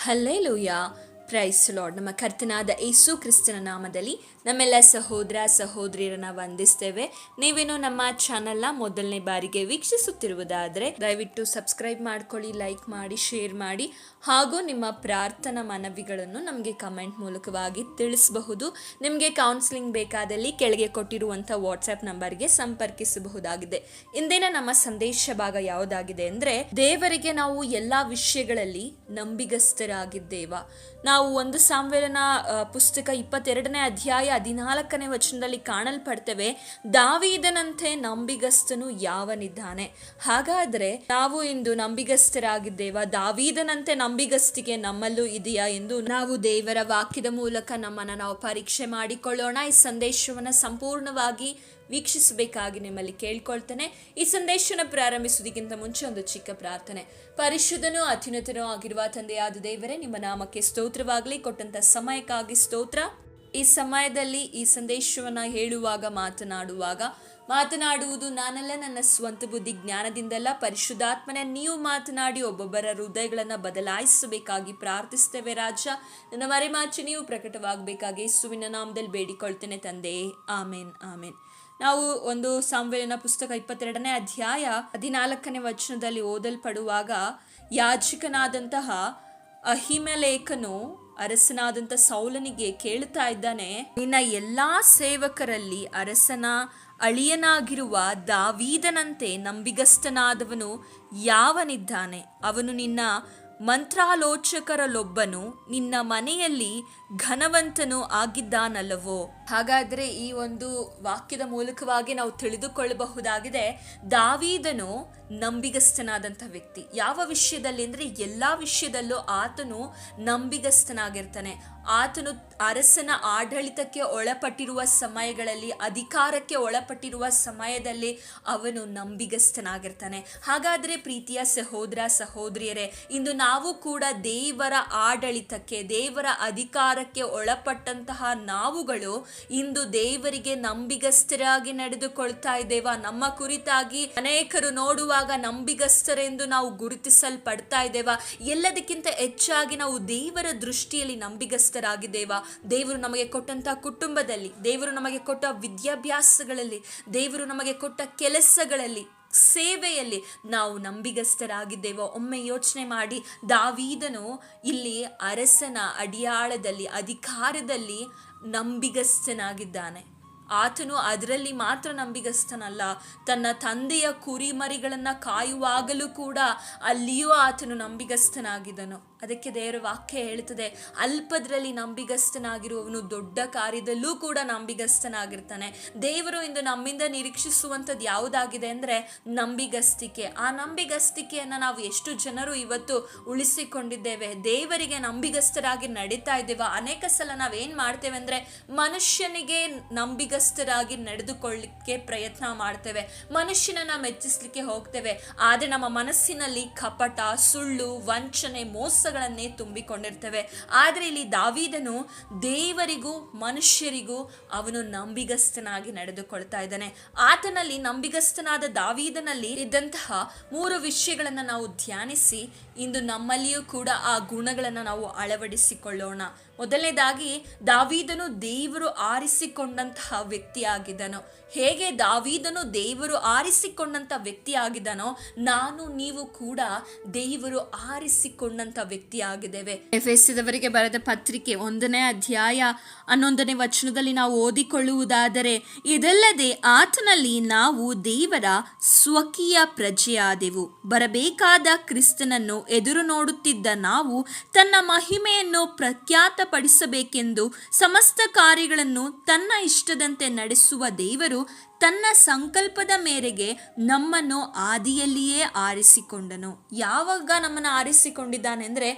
Hallelujah, price lord. ನಮ್ಮ ಕರ್ತನಾದ ಯೇಸು ಕ್ರಿಸ್ತನ ನಾಮದಲ್ಲಿ ನಮ್ಮೆಲ್ಲ ಸಹೋದರ ಸಹೋದರಿಯರನ್ನ ವಂದಿಸ್ತೇವೆ. ನೀವೇನು ನಮ್ಮ ಚಾನಲ್ನ ಮೊದಲನೇ ಬಾರಿಗೆ ವೀಕ್ಷಿಸುತ್ತಿರುವುದಾದರೆ ದಯವಿಟ್ಟು ಸಬ್ಸ್ಕ್ರೈಬ್ ಮಾಡ್ಕೊಳ್ಳಿ, ಲೈಕ್ ಮಾಡಿ, ಶೇರ್ ಮಾಡಿ, ಹಾಗೂ ನಿಮ್ಮ ಪ್ರಾರ್ಥನಾ ಮನವಿಗಳನ್ನು ನಮಗೆ ಕಮೆಂಟ್ ಮೂಲಕವಾಗಿ ತಿಳಿಸಬಹುದು. ನಿಮಗೆ ಕೌನ್ಸಿಲಿಂಗ್ ಬೇಕಾದಲ್ಲಿ ಕೆಳಗೆ ಕೊಟ್ಟಿರುವಂಥ ವಾಟ್ಸ್ಆ್ಯಪ್ ನಂಬರ್ಗೆ ಸಂಪರ್ಕಿಸಬಹುದಾಗಿದೆ. ಇಂದಿನ ನಮ್ಮ ಸಂದೇಶ ಭಾಗ ಯಾವುದಾಗಿದೆ ಅಂದರೆ, ದೇವರಿಗೆ ನಾವು ಎಲ್ಲ ವಿಷಯಗಳಲ್ಲಿ ನಂಬಿಗಸ್ತರಾಗಿದ್ದೇವ. ನಾವು ಒಂದು ಸಾಮ್ವೇಲನ ಪುಸ್ತಕ 22ನೇ ಅಧ್ಯಾಯ 14ನೇ ವಚನದಲ್ಲಿ ಕಾಣಲ್ಪಡ್ತೇವೆ, ದಾವೀದನಂತೆ ನಂಬಿಗಸ್ತನು ಯಾವನಿದ್ದಾನೆ. ಹಾಗಾದ್ರೆ ನಾವು ಇಂದು ನಂಬಿಗಸ್ತರಾಗಿದ್ದೇವ? ದಾವೀದನಂತೆ ನಂಬಿಗಸ್ತಿಗೆ ನಮ್ಮಲ್ಲೂ ಇದೆಯಾ ಎಂದು ನಾವು ದೇವರ ವಾಕ್ಯದ ಮೂಲಕ ನಮ್ಮನ್ನು ನಾವು ಪರೀಕ್ಷೆ ಮಾಡಿಕೊಳ್ಳೋಣ. ಈ ಸಂದೇಶವನ್ನು ಸಂಪೂರ್ಣವಾಗಿ ವೀಕ್ಷಿಸಬೇಕಾಗಿ ನಿಮ್ಮಲ್ಲಿ ಕೇಳ್ಕೊಳ್ತೇನೆ. ಈ ಸಂದೇಶನ ಪ್ರಾರಂಭಿಸುವುದಕ್ಕಿಂತ ಮುಂಚೆ ಒಂದು ಚಿಕ್ಕ ಪ್ರಾರ್ಥನೆ. ಪರಿಶುದ್ಧನೂ ಅತ್ಯುನ್ನತನೂ ಆಗಿರುವ ತಂದೆಯಾದ ದೇವರೇ, ನಿಮ್ಮ ನಾಮಕ್ಕೆ ಸ್ತೋತ್ರವಾಗಲಿ. ಕೊಟ್ಟಂತ ಸಮಯಕ್ಕಾಗಿ ಸ್ತೋತ್ರ. ಈ ಸಮಯದಲ್ಲಿ ಈ ಸಂದೇಶವನ್ನ ಹೇಳುವಾಗ ಮಾತನಾಡುವುದು ನಾನಲ್ಲ, ನನ್ನ ಸ್ವಂತ ಬುದ್ಧಿ ಜ್ಞಾನದಿಂದಲ್ಲ, ಪರಿಶುದ್ಧಾತ್ಮನೆ ನೀವು ಮಾತನಾಡಿ ಒಬ್ಬೊಬ್ಬರ ಹೃದಯಗಳನ್ನು ಬದಲಾಯಿಸಬೇಕಾಗಿ ಪ್ರಾರ್ಥಿಸ್ತೇವೆ ರಾಜ. ನನ್ನ ಮರೆಮಾಚಿ ನೀವು ಪ್ರಕಟವಾಗಬೇಕಾಗಿ ಯೇಸುವಿನ ನಾಮದಲ್ಲಿ ಬೇಡಿಕೊಳ್ತೇನೆ ತಂದೆಯೇ, ಆಮೇನ್ ಆಮೇನ್. ನಾವು ಒಂದು ಸಾಮ್ವೇಲನ ಪುಸ್ತಕ 22ನೇ ಅಧ್ಯಾಯ 14ನೇ ವಚನದಲ್ಲಿ ಓದಲ್ಪಡುವಾಗ, ಯಾಜಕನಾದಂತಹ ಅಹಿಮೆಲೇಕನು ಅರಸನಾದಂಥ ಸೌಲನಿಗೆ ಕೇಳ್ತಾ ಇದ್ದಾನೆ, ನಿನ್ನ ಎಲ್ಲಾ ಸೇವಕರಲ್ಲಿ ಅರಸನ ಅಳಿಯನಾಗಿರುವ ದಾವೀದನಂತೆ ನಂಬಿಗಸ್ತನಾದವನು ಯಾವನಿದ್ದಾನೆ? ಅವನು ನಿನ್ನ ಮಂತ್ರಾಲೋಚಕರಲ್ಲೊಬ್ಬನು, ನಿನ್ನ ಮನೆಯಲ್ಲಿ ಘನವಂತನು ಆಗಿದ್ದಾನಲ್ಲವೋ? ಹಾಗಾದ್ರೆ ಈ ಒಂದು ವಾಕ್ಯದ ಮೂಲಕವಾಗಿ ನಾವು ತಿಳಿದುಕೊಳ್ಳಬಹುದಾಗಿದೆ, ದಾವೀದನು ನಂಬಿಗಸ್ತನಾದಂಥ ವ್ಯಕ್ತಿ. ಯಾವ ವಿಷಯದಲ್ಲಿ ಅಂದರೆ, ಎಲ್ಲ ವಿಷಯದಲ್ಲೂ ಆತನು ನಂಬಿಗಸ್ತನಾಗಿರ್ತಾನೆ. ಆತನು ಅರಸನ ಆಡಳಿತಕ್ಕೆ ಒಳಪಟ್ಟಿರುವ ಸಮಯಗಳಲ್ಲಿ, ಅಧಿಕಾರಕ್ಕೆ ಒಳಪಟ್ಟಿರುವ ಸಮಯದಲ್ಲಿ ಅವನು ನಂಬಿಗಸ್ತನಾಗಿರ್ತಾನೆ. ಹಾಗಾದರೆ ಪ್ರೀತಿಯ ಸಹೋದರ ಸಹೋದರಿಯರೇ, ಇಂದು ನಾವು ಕೂಡ ದೇವರ ಆಡಳಿತಕ್ಕೆ, ದೇವರ ಅಧಿಕಾರಕ್ಕೆ ಒಳಪಟ್ಟಂತಹ ನಾವುಗಳು ಇಂದು ದೇವರಿಗೆ ನಂಬಿಗಸ್ತರಾಗಿ ನಡೆದುಕೊಳ್ತಾ ಇದ್ದೇವಾ? ನಮ್ಮ ಕುರಿತಾಗಿ ಅನೇಕರು ನೋಡುವಾಗ ನಂಬಿಗಸ್ತರೆಂದು ನಾವು ಗುರುತಿಸಲ್ಪಡ್ತಾ ಇದ್ದೇವಾ? ಎಲ್ಲದಕ್ಕಿಂತ ಹೆಚ್ಚಾಗಿ ನಾವು ದೇವರ ದೃಷ್ಟಿಯಲ್ಲಿ ನಂಬಿಗಸ್ತರಾಗಿದ್ದೇವಾ? ದೇವರು ನಮಗೆ ಕೊಟ್ಟಂತ ಕುಟುಂಬದಲ್ಲಿ, ದೇವರು ನಮಗೆ ಕೊಟ್ಟ ವಿದ್ಯಾಭ್ಯಾಸಗಳಲ್ಲಿ, ದೇವರು ನಮಗೆ ಕೊಟ್ಟ ಕೆಲಸಗಳಲ್ಲಿ, ಸೇವೆಯಲ್ಲಿ ನಾವು ನಂಬಿಗಸ್ತರಾಗಿದ್ದೇವೋ? ಒಮ್ಮೆ ಯೋಚನೆ ಮಾಡಿ. ದಾವೀದನು ಇಲ್ಲಿ ಅರಸನ ಅಡಿಯಾಳದಲ್ಲಿ, ಅಧಿಕಾರದಲ್ಲಿ ನಂಬಿಗಸ್ತನಾಗಿದ್ದಾನೆ. ಆತನು ಅದರಲ್ಲಿ ಮಾತ್ರ ನಂಬಿಗಸ್ತನಲ್ಲ, ತನ್ನ ತಂದೆಯ ಕುರಿಮರಿಗಳನ್ನು ಕಾಯುವಾಗಲೂ ಕೂಡ ಅಲ್ಲಿಯೂ ಆತನು ನಂಬಿಗಸ್ತನಾಗಿದ್ದನು. ಅದಕ್ಕೆ ದೇವರ ವಾಕ್ಯ ಹೇಳ್ತದೆ, ಅಲ್ಪದ್ರಲ್ಲಿ ನಂಬಿಗಸ್ತನಾಗಿರುವವನು ದೊಡ್ಡ ಕಾರ್ಯದಲ್ಲೂ ಕೂಡ ನಂಬಿಗಸ್ತನಾಗಿರ್ತಾನೆ. ದೇವರು ಇಂದು ನಮ್ಮಿಂದ ನಿರೀಕ್ಷಿಸುವಂಥದ್ದು ಯಾವುದಾಗಿದೆ ಅಂದರೆ ನಂಬಿಗಸ್ತಿಕೆ. ಆ ನಂಬಿಗಸ್ತಿಕೆಯನ್ನು ನಾವು ಎಷ್ಟು ಜನರು ಇವತ್ತು ಉಳಿಸಿಕೊಂಡಿದ್ದೇವೆ? ದೇವರಿಗೆ ನಂಬಿಗಸ್ತರಾಗಿ ನಡೀತಾ ಇದ್ದೇವೆ. ಅನೇಕ ಸಲ ನಾವೇನು ಮಾಡ್ತೇವೆ ಅಂದರೆ, ಮನುಷ್ಯನಿಗೆ ನಂಬಿಗಸ್ತರಾಗಿ ನಡೆದುಕೊಳ್ಳಿಕ್ಕೆ ಪ್ರಯತ್ನ ಮಾಡ್ತೇವೆ, ಮನುಷ್ಯನನ್ನ ಮೆಚ್ಚಿಸ್ಲಿಕ್ಕೆ ಹೋಗ್ತೇವೆ. ಆದರೆ ನಮ್ಮ ಮನಸ್ಸಿನಲ್ಲಿ ಕಪಟ, ಸುಳ್ಳು, ವಂಚನೆ, ಮೋಸಗಳನ್ನೇ ತುಂಬಿಕೊಂಡಿರ್ತೇವೆ. ಆದರೆ ಇಲ್ಲಿ ದಾವೀದನು ದೇವರಿಗೂ ಮನುಷ್ಯರಿಗೂ ಅವನು ನಂಬಿಗಸ್ತನಾಗಿ ನಡೆದುಕೊಳ್ತಾ ಇದ್ದಾನೆ. ಆತನಲ್ಲಿ, ನಂಬಿಗಸ್ತನಾದ ದಾವೀದನಲ್ಲಿ ಇದ್ದಂತಹ 3 ವಿಷಯಗಳನ್ನು ನಾವು ಧ್ಯಾನಿಸಿ ಇಂದು ನಮ್ಮಲ್ಲಿಯೂ ಕೂಡ ಆ ಗುಣಗಳನ್ನು ನಾವು ಅಳವಡಿಸಿಕೊಳ್ಳೋಣ. ಮೊದಲನೇದಾಗಿ, ದಾವೀದನು ದೇವರು ಆರಿಸಿಕೊಂಡಂತಹ ವ್ಯಕ್ತಿಯಾಗಿದ್ದನು. ಹೇಗೆ ದಾವೀದನು ದೇವರು ಆರಿಸಿಕೊಂಡಂಥ ವ್ಯಕ್ತಿಯಾಗಿದ್ದನೋ, ನಾನು ನೀವು ಕೂಡ ದೇವರು ಆರಿಸಿಕೊಂಡಂಥ ವ್ಯಕ್ತಿಯಾಗಿದ್ದೇವೆ. ಎಫೆಸದವರಿಗೆ ಬರೆದ ಪತ್ರಿಕೆ 1ನೇ ಅಧ್ಯಾಯ 11ನೇ ವಚನದಲ್ಲಿ ನಾವು ಓದಿಕೊಳ್ಳುವುದಾದರೆ, ಇದಲ್ಲದೆ ಆತನಲ್ಲಿ ನಾವು ದೇವರ ಸ್ವಕೀಯ ಪ್ರಜೆಯಾದೆವು, ಬರಬೇಕಾದ ಕ್ರಿಸ್ತನನ್ನು ಎದುರು ನೋಡುತ್ತಿದ್ದ ನಾವು ತನ್ನ ಮಹಿಮೆಯನ್ನು ಪ್ರಖ್ಯಾತಪಡಿಸಬೇಕೆಂದು ಸಮಸ್ತ ಕಾರ್ಯಗಳನ್ನು ತನ್ನ ಇಷ್ಟದಂತೆ ನಡೆಸುವ ದೇವರು ತನ್ನ ಸಂಕಲ್ಪದ ಮೇರೆಗೆ ನಮ್ಮನ್ನು ಆದಿಯಲ್ಲಿಯೇ ಆರಿಸಿಕೊಂಡನು. ಯಾವಾಗ ನಮ್ಮನ್ನು ಆರಿಸಿಕೊಂಡಿದ್ದಾನೆ ಅಂದರೆ,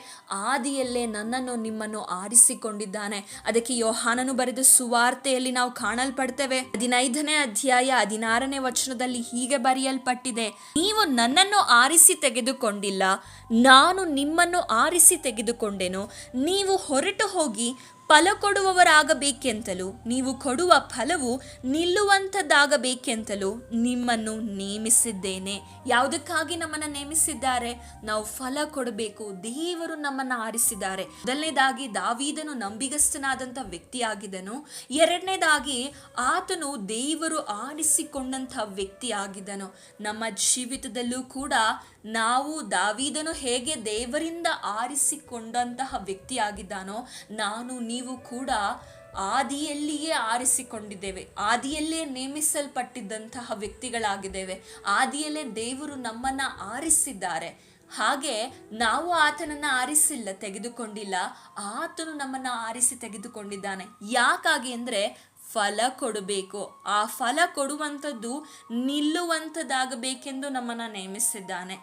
ಆದಿಯಲ್ಲೇ ನನ್ನನ್ನು ನಿಮ್ಮನ್ನು ಆರಿಸಿಕೊಂಡಿದ್ದಾನೆ. ಅದಕ್ಕೆ ಯೋಹಾನನು ಬರೆದ ಸುವಾರ್ತೆಯಲ್ಲಿ ನಾವು ಕಾಣಲ್ಪಡ್ತೇವೆ. 15ನೇ ಅಧ್ಯಾಯ 16ನೇ ವಚನದಲ್ಲಿ ಹೀಗೆ ಬರೆಯಲ್ಪಟ್ಟಿದೆ, ನೀವು ನನ್ನನ್ನು ಆರಿಸಿ ತೆಗೆದುಕೊಂಡಿಲ್ಲ, ನಾನು ನಿಮ್ಮನ್ನು ಆರಿಸಿ ತೆಗೆದುಕೊಂಡೆನು. ನೀವು ಹೊರಟು ಹೋಗಿ ಫಲ ಕೊಡುವವರಾಗಬೇಕೆಂತಲೂ ನೀವು ಕೊಡುವ ಫಲವು ನಿಲ್ಲುವಂಥದ್ದಾಗಬೇಕೆಂತಲೂ ನಿಮ್ಮನ್ನು ನೇಮಿಸಿದ್ದೇನೆ. ಯಾವುದಕ್ಕಾಗಿ ನಮ್ಮನ್ನು ನೇಮಿಸಿದ್ದಾರೆ? ನಾವು ಫಲ ಕೊಡಬೇಕು. ದೇವರು ನಮ್ಮನ್ನು ಆರಿಸಿದ್ದಾರೆ. ಮೊದಲನೇದಾಗಿ ದಾವೀದನು ನಂಬಿಗಸ್ತನಾದಂಥ ವ್ಯಕ್ತಿಯಾಗಿದ್ದನು. ಎರಡನೇದಾಗಿ ಆತನು ದೇವರು ಆರಿಸಿಕೊಂಡಂಥ ವ್ಯಕ್ತಿಯಾಗಿದ್ದನು. ನಮ್ಮ ಜೀವಿತದಲ್ಲೂ ಕೂಡ ನಾವು ದಾವೀದನು ಹೇಗೆ ದೇವರಿಂದ ಆರಿಸಿಕೊಂಡಂತಹ ವ್ಯಕ್ತಿಯಾಗಿದ್ದಾನೋ, ನಾನು ನೀವು ಕೂಡ ಆದಿಯಲ್ಲಿಯೇ ಆರಿಸಿಕೊಂಡಿದ್ದೇವೆ, ಆದಿಯಲ್ಲೇ ನೇಮಿಸಲ್ಪಟ್ಟಿದ್ದಂತಹ ವ್ಯಕ್ತಿಗಳಾಗಿದ್ದೇವೆ. ಆದಿಯಲ್ಲೇ ದೇವರು ನಮ್ಮನ್ನ ಆರಿಸಿದ್ದಾರೆ. ಹಾಗೆ ನಾವು ಆತನನ್ನ ಆರಿಸಿಲ್ಲ, ತೆಗೆದುಕೊಂಡಿಲ್ಲ, ಆತನು ನಮ್ಮನ್ನ ಆರಿಸಿ ತೆಗೆದುಕೊಂಡಿದ್ದಾನೆ. ಯಾಕಾಗಿ ಅಂದರೆ ಫಲ ಕೊಡಬೇಕು. ಆ ಫಲ ಕೊಡುವಂಥದ್ದು ನಿಲ್ಲುವಂಥದ್ದಾಗಬೇಕೆಂದು ನಮ್ಮನ್ನು ನೇಮಿಸಿದ್ದಾನೆ.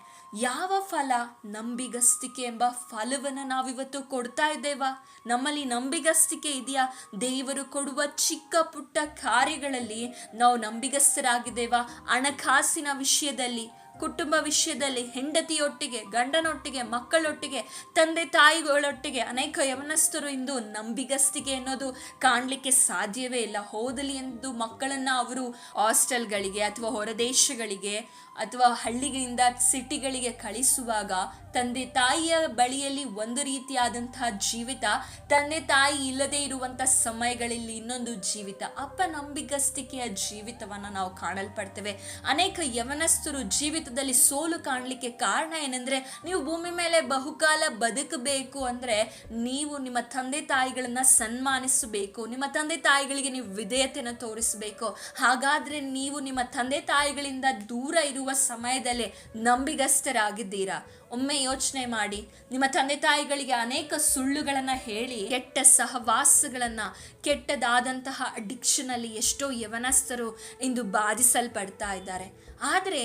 ಯಾವ ಫಲ? ನಂಬಿಗಸ್ತಿಕೆ ಎಂಬ ಫಲವನ್ನು ನಾವಿವತ್ತು ಕೊಡ್ತಾ ಇದ್ದೇವಾ? ನಮ್ಮಲ್ಲಿ ನಂಬಿಗಸ್ತಿಕೆ ಇದೆಯಾ? ದೇವರು ಕೊಡುವ ಚಿಕ್ಕ ಪುಟ್ಟ ಕಾರ್ಯಗಳಲ್ಲಿ ನಾವು ನಂಬಿಗಸ್ತರಾಗಿದ್ದೇವಾ? ಹಣಕಾಸಿನ ವಿಷಯದಲ್ಲಿ, ಕುಟುಂಬ ವಿಷಯದಲ್ಲಿ, ಹೆಂಡತಿಯೊಟ್ಟಿಗೆ, ಗಂಡನೊಟ್ಟಿಗೆ, ಮಕ್ಕಳೊಟ್ಟಿಗೆ, ತಂದೆ ತಾಯಿಗಳೊಟ್ಟಿಗೆ ಅನೇಕ ಯವನಸ್ಥರು ಇಂದು ನಂಬಿಗಸ್ತಿಕೆ ಅನ್ನೋದು ಕಾಣಲಿಕ್ಕೆ ಸಾಧ್ಯವೇ ಇಲ್ಲ. ಹೋದಲಿ ಎಂದು ಮಕ್ಕಳನ್ನು ಅವರು ಹಾಸ್ಟೆಲ್ಗಳಿಗೆ ಅಥವಾ ಹೊರದೇಶಗಳಿಗೆ ಅಥವಾ ಹಳ್ಳಿಗಳಿಂದ ಸಿಟಿಗಳಿಗೆ ಕಳಿಸುವಾಗ ತಂದೆ ತಾಯಿಯ ಬಳಿಯಲ್ಲಿ ಒಂದು ರೀತಿಯಾದಂತಹ ಜೀವಿತ, ತಂದೆ ತಾಯಿ ಇಲ್ಲದೆ ಇರುವಂಥ ಸಮಯಗಳಲ್ಲಿ ಇನ್ನೊಂದು ಜೀವಿತ, ಅಪನಂಬಿಗಸ್ತಿಕೆಯ ಜೀವಿತವನ್ನು ನಾವು ಕಾಣಲ್ಪಡ್ತೇವೆ. ಅನೇಕ ಯವನಸ್ಥರು ಜೀವಿತದಲ್ಲಿ ಸೋಲು ಕಾಣಲಿಕ್ಕೆ ಕಾರಣ ಏನೆಂದರೆ, ನೀವು ಭೂಮಿ ಮೇಲೆ ಬಹುಕಾಲ ಬದುಕಬೇಕು ಅಂದರೆ ನೀವು ನಿಮ್ಮ ತಂದೆ ತಾಯಿಗಳನ್ನ ಸನ್ಮಾನಿಸಬೇಕು, ನಿಮ್ಮ ತಂದೆ ತಾಯಿಗಳಿಗೆ ನೀವು ವಿಧೇಯತೆಯನ್ನು ತೋರಿಸಬೇಕು. ಹಾಗಾದ್ರೆ ನೀವು ನಿಮ್ಮ ತಂದೆ ತಾಯಿಗಳಿಂದ ದೂರ ಇರುವ ಸಮಯದಲ್ಲೇ ನಂಬಿಗಸ್ತರಾಗಿದ್ದೀರಾ? ಒಮ್ಮೆ ಯೋಚನೆ ಮಾಡಿ. ನಿಮ್ಮ ತಂದೆ ತಾಯಿಗಳಿಗೆ ಅನೇಕ ಸುಳ್ಳುಗಳನ್ನ ಹೇಳಿ, ಕೆಟ್ಟ ಸಹವಾಸಗಳನ್ನ, ಕೆಟ್ಟದಾದಂತಹ ಅಡಿಕ್ಷನ್ ಅಲ್ಲಿ ಎಷ್ಟೋ ಯವನಸ್ಥರು ಇಂದು ಬಾಧಿಸಲ್ಪಡ್ತಾ ಇದ್ದಾರೆ. ಆದರೆ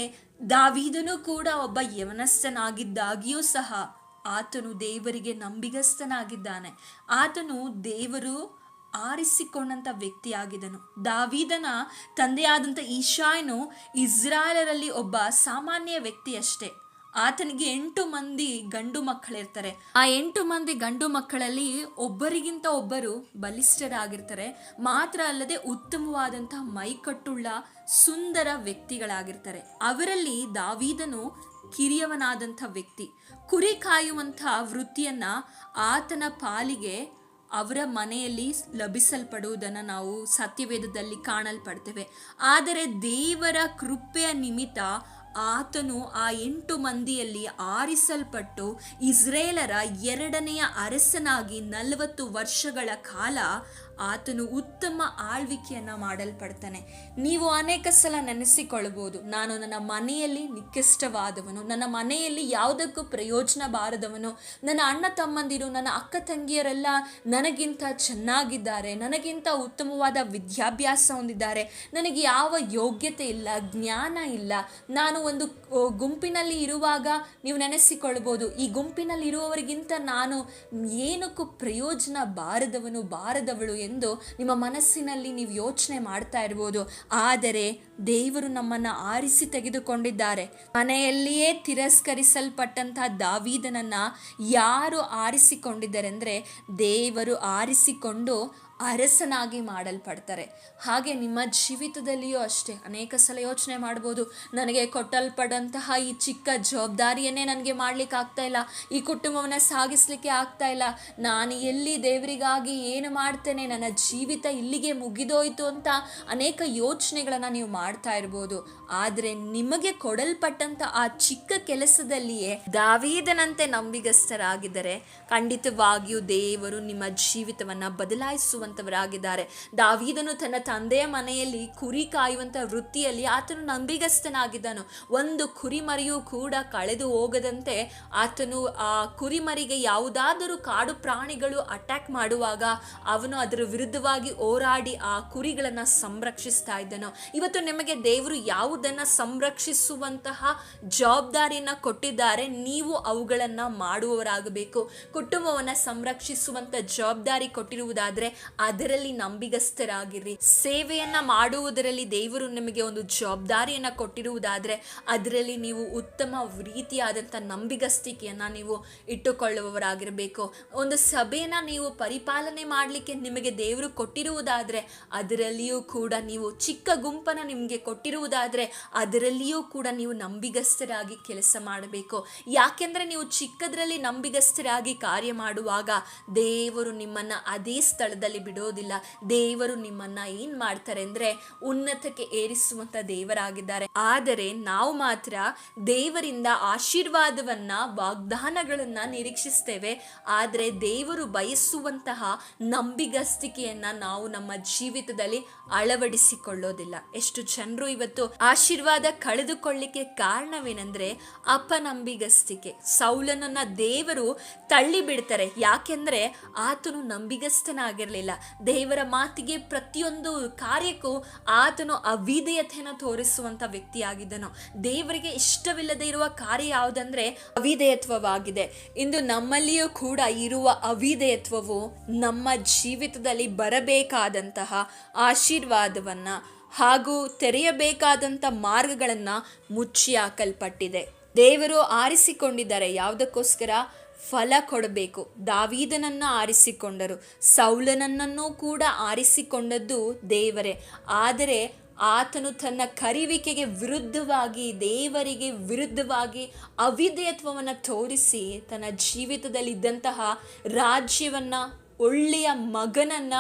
ದಾವೀದನು ಕೂಡ ಒಬ್ಬ ಯವನಸ್ಥನಾಗಿದ್ದಾಗಿಯೂ ಸಹ ಆತನು ದೇವರಿಗೆ ನಂಬಿಗಸ್ತನಾಗಿದ್ದಾನೆ. ಆತನು ದೇವರು ಆರಿಸಿಕೊಂಡಂಥ ವ್ಯಕ್ತಿಯಾಗಿದ್ದನು. ದಾವೀದನ ತಂದೆಯಾದಂಥ ಈಶಾಯನು ಇಸ್ರಾಯೇಲರಲ್ಲಿ ಒಬ್ಬ ಸಾಮಾನ್ಯ ವ್ಯಕ್ತಿ ಅಷ್ಟೇ. ಆತನಿಗೆ 8 ಮಂದಿ ಗಂಡು ಮಕ್ಕಳಿರ್ತಾರೆ. ಆ 8 ಮಂದಿ ಗಂಡು ಮಕ್ಕಳಲ್ಲಿ ಒಬ್ಬರಿಗಿಂತ ಒಬ್ಬರು ಬಲಿಷ್ಠರಾಗಿರ್ತಾರೆ. ಮಾತ್ರ ಅಲ್ಲದೆ ಉತ್ತಮವಾದಂತಹ ಮೈಕಟ್ಟುಳ್ಳ ಸುಂದರ ವ್ಯಕ್ತಿಗಳಾಗಿರ್ತಾರೆ. ಅವರಲ್ಲಿ ದಾವೀದನು ಕಿರಿಯವನಾದಂಥ ವ್ಯಕ್ತಿ. ಕುರಿ ಕಾಯುವಂಥ ವೃತ್ತಿಯನ್ನ ಆತನ ಪಾಲಿಗೆ ಅವರ ಮನೆಯಲ್ಲಿ ಲಭಿಸಲ್ಪಡುವುದನ್ನು ನಾವು ಸತ್ಯವೇದದಲ್ಲಿ ಕಾಣಲ್ಪಡ್ತೇವೆ. ಆದರೆ ದೇವರ ಕೃಪೆಯ ನಿಮಿತ್ತ ಆತನು ಆ 8 ಮಂದಿಯಲ್ಲಿ ಆರಿಸಲ್ಪಟ್ಟು ಇಸ್ರೇಲರ 2ನೆಯ ಅರಸನಾಗಿ 40 ವರ್ಷಗಳ ಕಾಲ ಆತನು ಉತ್ತಮ ಆಳ್ವಿಕೆಯನ್ನು ಮಾಡಲ್ಪಡ್ತಾನೆ. ನೀವು ಅನೇಕ ಸಲ ನೆನೆಸಿಕೊಳ್ಳಬಹುದು, ನಾನು ನನ್ನ ಮನೆಯಲ್ಲಿ ನಿಕೃಷ್ಟವಾದವನು, ನನ್ನ ಮನೆಯಲ್ಲಿ ಯಾವುದಕ್ಕೂ ಪ್ರಯೋಜನ ಬಾರದವನು, ನನ್ನ ಅಣ್ಣ ತಮ್ಮಂದಿರು, ನನ್ನ ಅಕ್ಕ ತಂಗಿಯರೆಲ್ಲ ನನಗಿಂತ ಚೆನ್ನಾಗಿದ್ದಾರೆ, ನನಗಿಂತ ಉತ್ತಮವಾದ ವಿದ್ಯಾಭ್ಯಾಸ ಹೊಂದಿದ್ದಾರೆ, ನನಗೆ ಯಾವ ಯೋಗ್ಯತೆ ಇಲ್ಲ, ಜ್ಞಾನ ಇಲ್ಲ. ನಾನು ಒಂದು ಗುಂಪಿನಲ್ಲಿ ಇರುವಾಗ ನೀವು ನೆನೆಸಿಕೊಳ್ಬೋದು, ಈ ಗುಂಪಿನಲ್ಲಿ ಇರುವವರಿಗಿಂತ ನಾನು ಏನಕ್ಕೂ ಪ್ರಯೋಜನ ಬಾರದವಳು ಎಂದು ನಿಮ್ಮ ಮನಸ್ಸಿನಲ್ಲಿ ನೀವು ಯೋಚನೆ ಮಾಡ್ತಾ ಇರ್ಬೋದು. ಆದರೆ ದೇವರು ನಮ್ಮನ್ನು ಆರಿಸಿ ತೆಗೆದುಕೊಂಡಿದ್ದಾರೆ. ಮನೆಯಲ್ಲಿಯೇ ತಿರಸ್ಕರಿಸಲ್ಪಟ್ಟಂತಹ ದಾವೀದನನ್ನ ಯಾರು ಆರಿಸಿಕೊಂಡಿದ್ದಾರೆ ಅಂದರೆ, ದೇವರು ಆರಿಸಿಕೊಂಡು ಅರಸನಾಗಿ ಮಾಡಲ್ಪಡ್ತಾರೆ. ಹಾಗೆ ನಿಮ್ಮ ಜೀವಿತದಲ್ಲಿಯೂ ಅಷ್ಟೇ ಅನೇಕ ಸಲ ಯೋಚನೆ ಮಾಡ್ಬೋದು, ನನಗೆ ಕೊಟ್ಟಲ್ಪಟ್ಟಂತಹ ಈ ಚಿಕ್ಕ ಜವಾಬ್ದಾರಿಯನ್ನೇ ನನಗೆ ಮಾಡ್ಲಿಕ್ಕೆ ಆಗ್ತಾ ಇಲ್ಲ, ಈ ಕುಟುಂಬವನ್ನು ಸಾಗಿಸ್ಲಿಕ್ಕೆ ಆಗ್ತಾ ಇಲ್ಲ, ನಾನು ಎಲ್ಲಿ ದೇವರಿಗಾಗಿ ಏನು ಮಾಡ್ತೇನೆ, ನನ್ನ ಜೀವಿತ ಇಲ್ಲಿಗೆ ಮುಗಿದೋಯ್ತು ಅಂತ ಅನೇಕ ಯೋಚನೆಗಳನ್ನು ನೀವು ಮಾಡ್ತಾ ಇರ್ಬೋದು. ಆದರೆ ನಿಮಗೆ ಕೊಡಲ್ಪಟ್ಟಂತ ಆ ಚಿಕ್ಕ ಕೆಲಸದಲ್ಲಿಯೇ ದಾವೀದನಂತೆ ನಂಬಿಗಸ್ತರಾಗಿದ್ದರೆ ಖಂಡಿತವಾಗಿಯೂ ದೇವರು ನಿಮ್ಮ ಜೀವಿತವನ್ನು ಬದಲಾಯಿಸುವಂತವರಾಗಿದ್ದಾರೆ. ದಾವೀದನು ತನ್ನ ತಂದೆಯ ಮನೆಯಲ್ಲಿ ಕುರಿ ಕಾಯುವಂತ ವೃತ್ತಿಯಲ್ಲಿ ಆತನು ನಂಬಿಗಸ್ತನಾಗಿದ್ದನು. ಒಂದು ಕುರಿಮರಿಯೂ ಕೂಡ ಕಳೆದು ಹೋಗದಂತೆ ಆತನು ಆ ಕುರಿಮರಿಗೆ ಯಾವುದಾದರೂ ಕಾಡು ಪ್ರಾಣಿಗಳು ಅಟ್ಯಾಕ್ ಮಾಡುವಾಗ ಅವನು ಅದರ ವಿರುದ್ಧವಾಗಿ ಹೋರಾಡಿ ಆ ಕುರಿಗಳನ್ನು ಸಂರಕ್ಷಿಸ್ತಾ ಇದ್ದನು. ಇವತ್ತು ನಿಮ್ಮ ನಿಮಗೆ ದೇವರು ಯಾವುದನ್ನ ಸಂರಕ್ಷಿಸುವಂತಹ ಜವಾಬ್ದಾರಿಯನ್ನ ಕೊಟ್ಟಿದ್ದಾರೆ, ನೀವು ಅವುಗಳನ್ನ ಮಾಡುವವರಾಗಬೇಕು. ಕುಟುಂಬವನ್ನ ಸಂರಕ್ಷಿಸುವಂತ ಜವಾಬ್ದಾರಿ ಕೊಟ್ಟಿರುವುದಾದ್ರೆ ಅದರಲ್ಲಿ ನಂಬಿಗಸ್ತರಾಗಿರಿ. ಸೇವೆಯನ್ನ ಮಾಡುವುದರಲ್ಲಿ ದೇವರು ನಿಮಗೆ ಒಂದು ಜವಾಬ್ದಾರಿಯನ್ನ ಕೊಟ್ಟಿರುವುದಾದ್ರೆ ಅದರಲ್ಲಿ ನೀವು ಉತ್ತಮ ರೀತಿಯಾದಂಥ ನಂಬಿಗಸ್ತಿಕೆಯನ್ನ ನೀವು ಇಟ್ಟುಕೊಳ್ಳುವವರಾಗಿರಬೇಕು. ಒಂದು ಸಭೆಯನ್ನ ನೀವು ಪರಿಪಾಲನೆ ಮಾಡಲಿಕ್ಕೆ ನಿಮಗೆ ದೇವರು ಕೊಟ್ಟಿರುವುದಾದ್ರೆ ಅದರಲ್ಲಿಯೂ ಕೂಡ ನೀವು ಚಿಕ್ಕ ಗುಂಪನ್ನ ನಿಮಗೆ ಕೊಟ್ಟಿರುವುದಾದ್ರೆ ಅದರಲ್ಲಿಯೂ ಕೂಡ ನೀವು ನಂಬಿಗಸ್ತರಾಗಿ ಕೆಲಸ ಮಾಡಬೇಕು. ಯಾಕೆಂದ್ರೆ ನೀವು ಚಿಕ್ಕದ್ರಲ್ಲಿ ನಂಬಿಗಸ್ತರಾಗಿ ಕಾರ್ಯ ಮಾಡುವಾಗ ದೇವರು ನಿಮ್ಮನ್ನ ಅದೇ ಸ್ಥಳದಲ್ಲಿ ಬಿಡೋದಿಲ್ಲ. ದೇವರು ನಿಮ್ಮನ್ನ ಏನ್ ಮಾಡ್ತಾರೆ ಅಂದ್ರೆ ಉನ್ನತಕ್ಕೆ ಏರಿಸುವಂತ ದೇವರಾಗಿದ್ದಾರೆ. ಆದರೆ ನಾವು ಮಾತ್ರ ದೇವರಿಂದ ಆಶೀರ್ವಾದವನ್ನ, ವಾಗ್ದಾನಗಳನ್ನ ನಿರೀಕ್ಷಿಸ್ತೇವೆ. ಆದರೆ ದೇವರು ಬಯಸುವಂತಹ ನಂಬಿಗಸ್ತಿಕೆಯನ್ನ ನಾವು ನಮ್ಮ ಜೀವಿತದಲ್ಲಿ ಅಳವಡಿಸಿಕೊಳ್ಳೋದಿಲ್ಲ. ಎಷ್ಟು ಜನರು ಇವತ್ತು ಆಶೀರ್ವಾದ ಕಳೆದುಕೊಳ್ಳಿಕ್ಕೆ ಕಾರಣವೇನೆಂದ್ರೆ ಅಪನಂಬಿಗಸ್ತಿಕೆ. ಸೌಲನನ್ನ ದೇವರು ತಳ್ಳಿ ಬಿಡ್ತಾರೆ. ಯಾಕೆಂದ್ರೆ ಆತನು ನಂಬಿಗಸ್ತನಾಗಿರ್ಲಿಲ್ಲ. ದೇವರ ಮಾತಿಗೆ ಪ್ರತಿಯೊಂದು ಕಾರ್ಯಕ್ಕೂ ಆತನು ಅವಿಧೇಯತೆಯನ್ನು ತೋರಿಸುವಂತ ವ್ಯಕ್ತಿಯಾಗಿದ್ದನು. ದೇವರಿಗೆ ಇಷ್ಟವಿಲ್ಲದೆ ಇರುವ ಕಾರ್ಯ ಯಾವುದಂದ್ರೆ ಅವಿಧೇಯತ್ವವಾಗಿದೆ. ಇಂದು ನಮ್ಮಲ್ಲಿಯೂ ಕೂಡ ಇರುವ ಅವಿಧೇಯತ್ವವು ನಮ್ಮ ಜೀವಿತದಲ್ಲಿ ಬರಬೇಕಾದಂತಹ ಆಶೀರ್ವಾದವನ್ನ ಹಾಗೂ ತೆರೆಯಬೇಕಾದಂಥ ಮಾರ್ಗಗಳನ್ನ ಮುಚ್ಚಿ ಹಾಕಲ್ಪಟ್ಟಿದೆ. ದೇವರು ಆರಿಸಿಕೊಂಡಿದ್ದಾರೆ ಯಾವುದಕ್ಕೋಸ್ಕರ? ಫಲ ಕೊಡಬೇಕು. ದಾವೀದನನ್ನ ಆರಿಸಿಕೊಂಡರು, ಸೌಲನನ್ನೂ ಕೂಡ ಆರಿಸಿಕೊಂಡದ್ದು ದೇವರೇ. ಆದರೆ ಆತನು ತನ್ನ ಕರೆಯುವಿಕೆಗೆ ವಿರುದ್ಧವಾಗಿ, ದೇವರಿಗೆ ವಿರುದ್ಧವಾಗಿ ಅವಿಧೇಯತ್ವವನ್ನು ತೋರಿಸಿ ತನ್ನ ಜೀವಿತದಲ್ಲಿದ್ದಂತಹ ರಾಜ್ಯವನ್ನ, ಒಳ್ಳೆಯ ಮಗನನ್ನ,